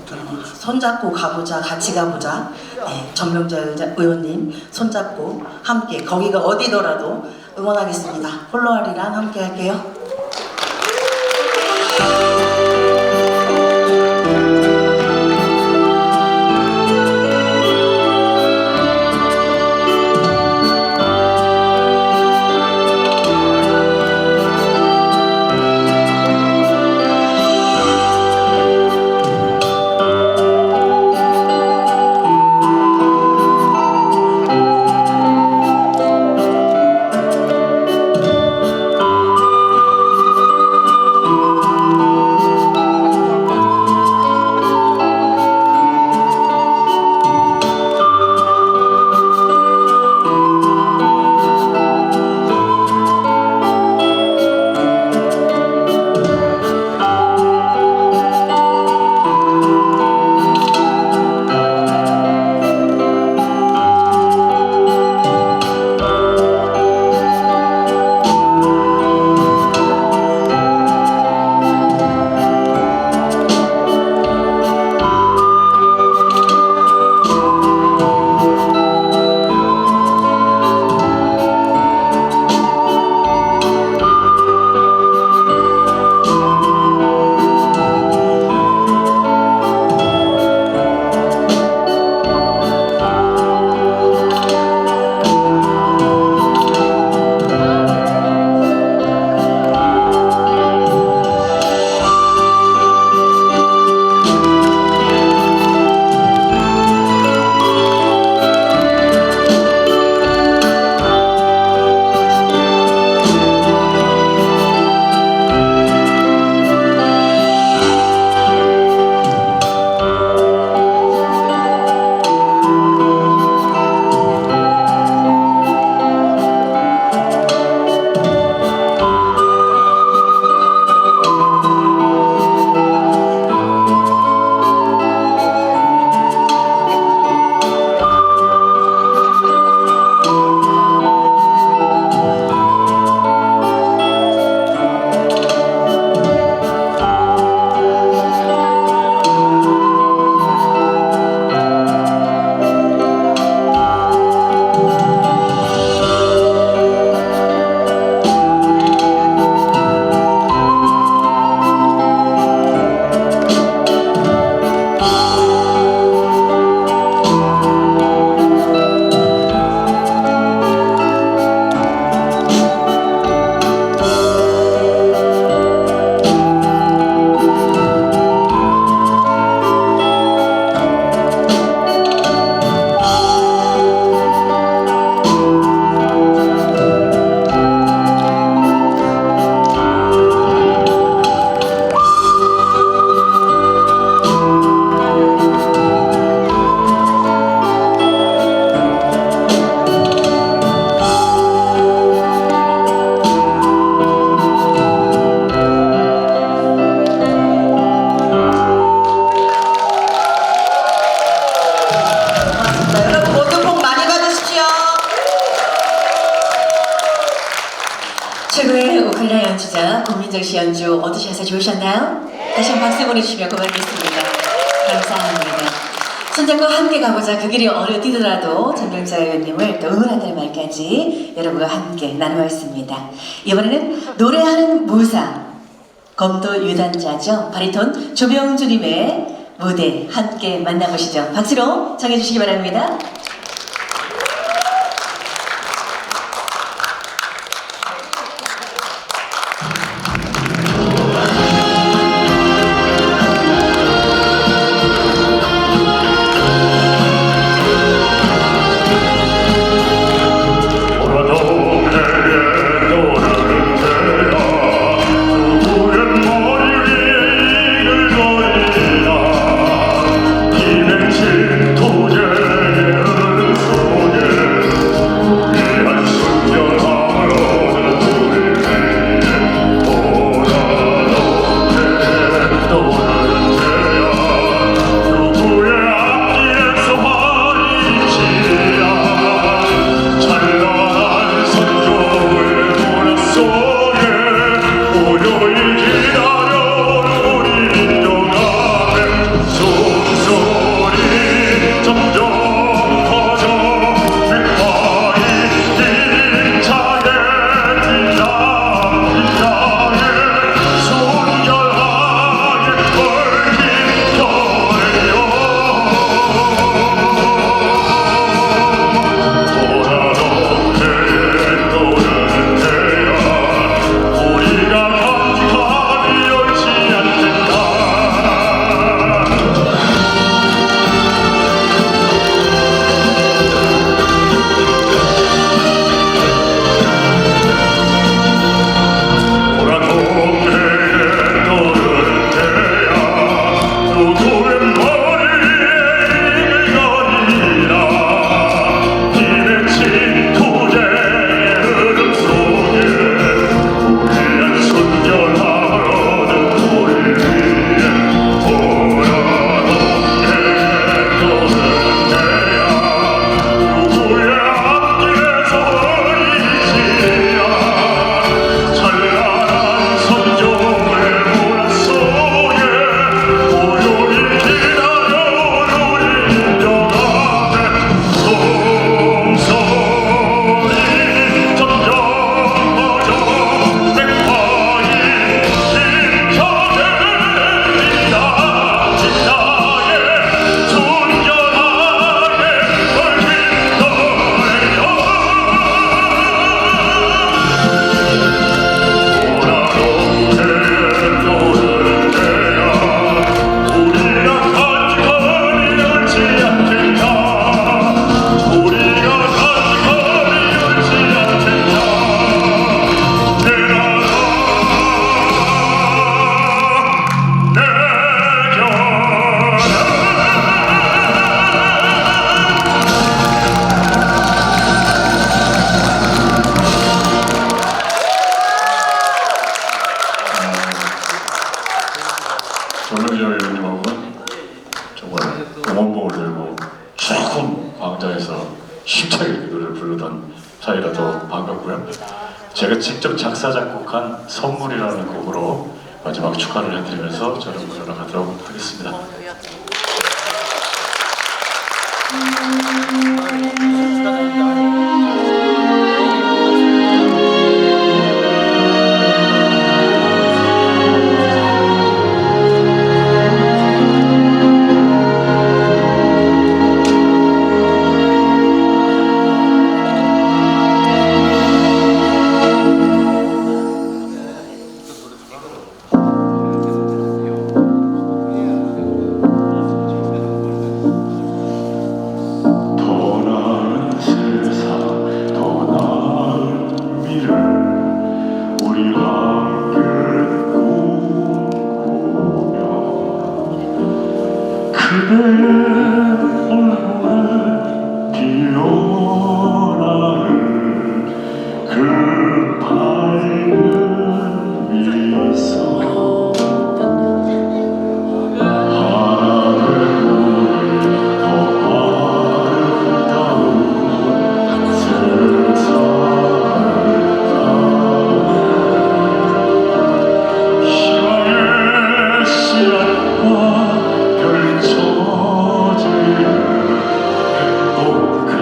우리는 손잡고 가보자, 같이 가보자. 네, 전명자 의원님 손잡고 함께 거기가 어디더라도 응원하겠습니다. 홀로아리랑 함께 할게요. 최고의 우쿨렐레 연주자 권민정 씨 연주 어떠셔서 좋으셨나요? 다시 한번 박수 보내주시면 고맙겠습니다. 감사합니다. 손잡고 함께 가보자. 그 길이 어디더라도 전명자 의원님을 또 응원한다는 말까지 여러분과 함께 나누었습니다. 이번에는 노래하는 무상 검도 유단자죠. 바리톤 조병주님의 무대 함께 만나보시죠. 박수로 청해주시기 바랍니다. 도저히 응원봉을 들고 조금 광장에서 힘차게 그 노래를 부르던 사이라 더 반갑고요. 제가 직접 작사 작곡한 선물이라는 곡으로 마지막 축하를 해드리면서 저는 물러나가도록 하겠습니다. 더 나은 세상, 더 나은 미래, 우리 함께 꿈꾸며 그대의 얼굴에 피어나는 그 밝은 미소, 하나의 우리 더 희망의 씨앗과 펼쳐지는 행복한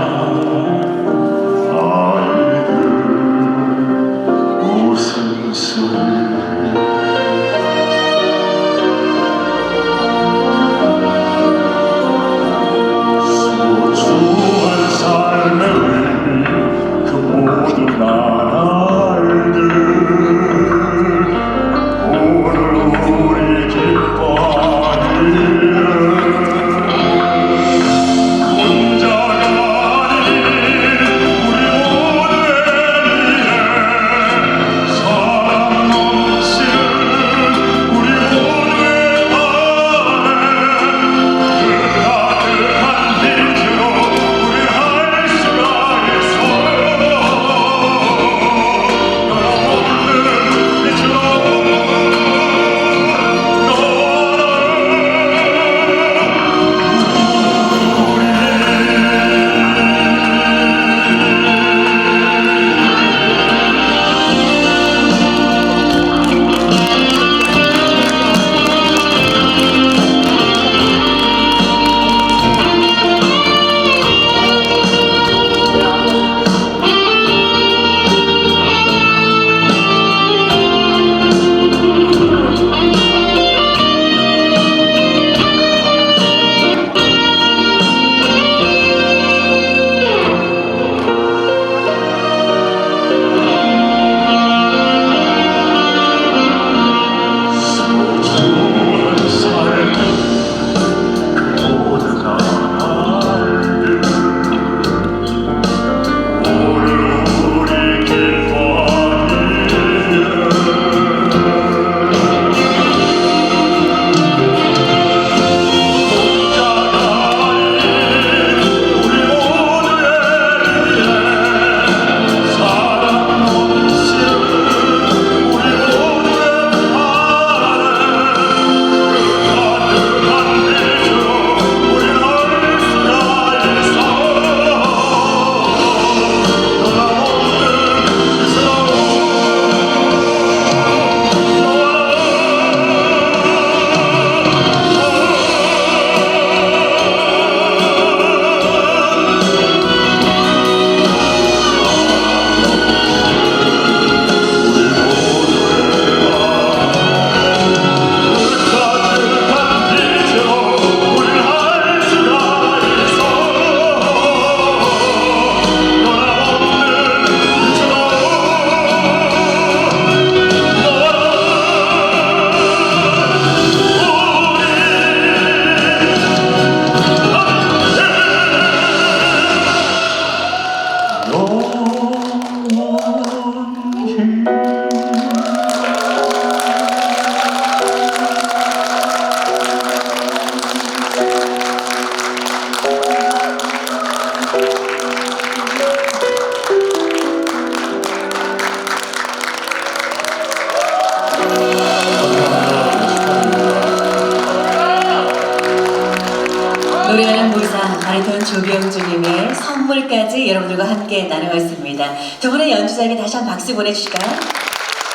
노래하는 보상 바리톤 조병주님의 선물까지 여러분들과 함께 나누었습니다. 두 분의 연주자에게 다시 한 박수 보내주실까요?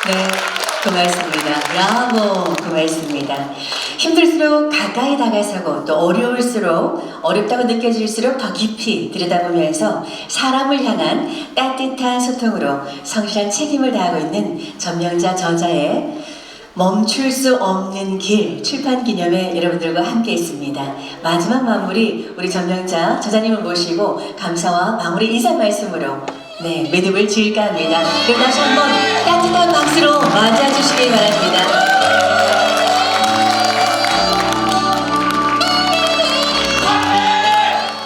네, 고맙습니다. 브라보, 고맙습니다. 힘들수록 가까이 다가서고 또 어렵다고 느껴질수록 더 깊이 들여다보면서 사람을 향한 따뜻한 소통으로 성실한 책임을 다하고 있는 전명자 저자의 멈출 수 없는 길 출판 기념회 여러분들과 함께 있습니다. 마지막 마무리 우리 전명자 저자님을 모시고 감사와 마무리 인사 말씀으로 네, 매듭을 지을까 합니다. 그럼 다시 한번 따뜻한 박수로 맞아주시기 바랍니다.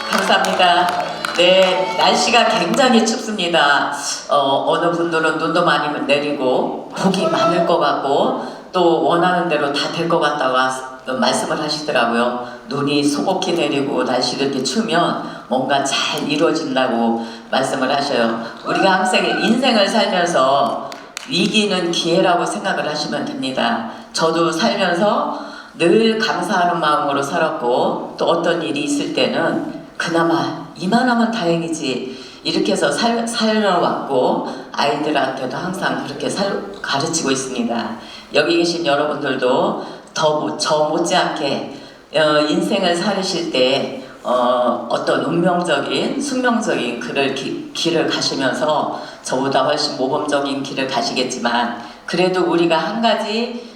감사합니다. 네, 날씨가 굉장히 춥습니다. 어느 분들은 눈도 많이 내리고 복이 많을 것 같고 또 원하는 대로 다 될 것 같다고 말씀을 하시더라고요. 눈이 소복히 내리고 날씨도 이렇게 추우면 뭔가 잘 이루어진다고 말씀을 하셔요. 우리가 항상 인생을 살면서 위기는 기회라고 생각을 하시면 됩니다. 저도 살면서 늘 감사하는 마음으로 살았고 또 어떤 일이 있을 때는 그나마 이만하면 다행이지 이렇게 해서 살아왔고 아이들한테도 항상 그렇게 가르치고 있습니다. 여기 계신 여러분들도 저 못지않게 인생을 살으실 때 어떤 운명적인 숙명적인 길을 가시면서 저보다 훨씬 모범적인 길을 가시겠지만 그래도 우리가 한 가지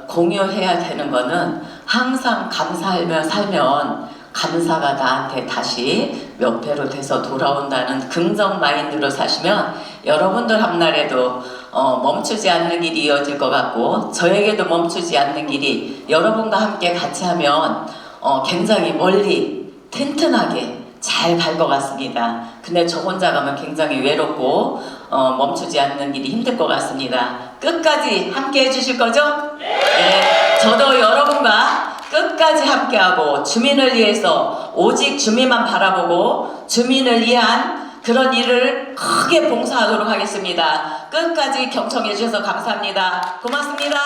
공유해야 되는 거는 항상 감사하며 살면 감사가 나한테 다시 몇 배로 돼서 돌아온다는 긍정 마인드로 사시면 여러분들 앞날에도 멈추지 않는 길이 이어질 것 같고 저에게도 멈추지 않는 길이 여러분과 함께 같이 하면 굉장히 멀리 튼튼하게 잘 갈 것 같습니다. 근데 저 혼자 가면 굉장히 외롭고 멈추지 않는 길이 힘들 것 같습니다. 끝까지 함께 해주실 거죠? 네, 저도 여러분과 끝까지 함께하고 주민을 위해서 오직 주민만 바라보고 주민을 위한 그런 일을 크게 봉사하도록 하겠습니다. 끝까지 경청해 주셔서 감사합니다. 고맙습니다.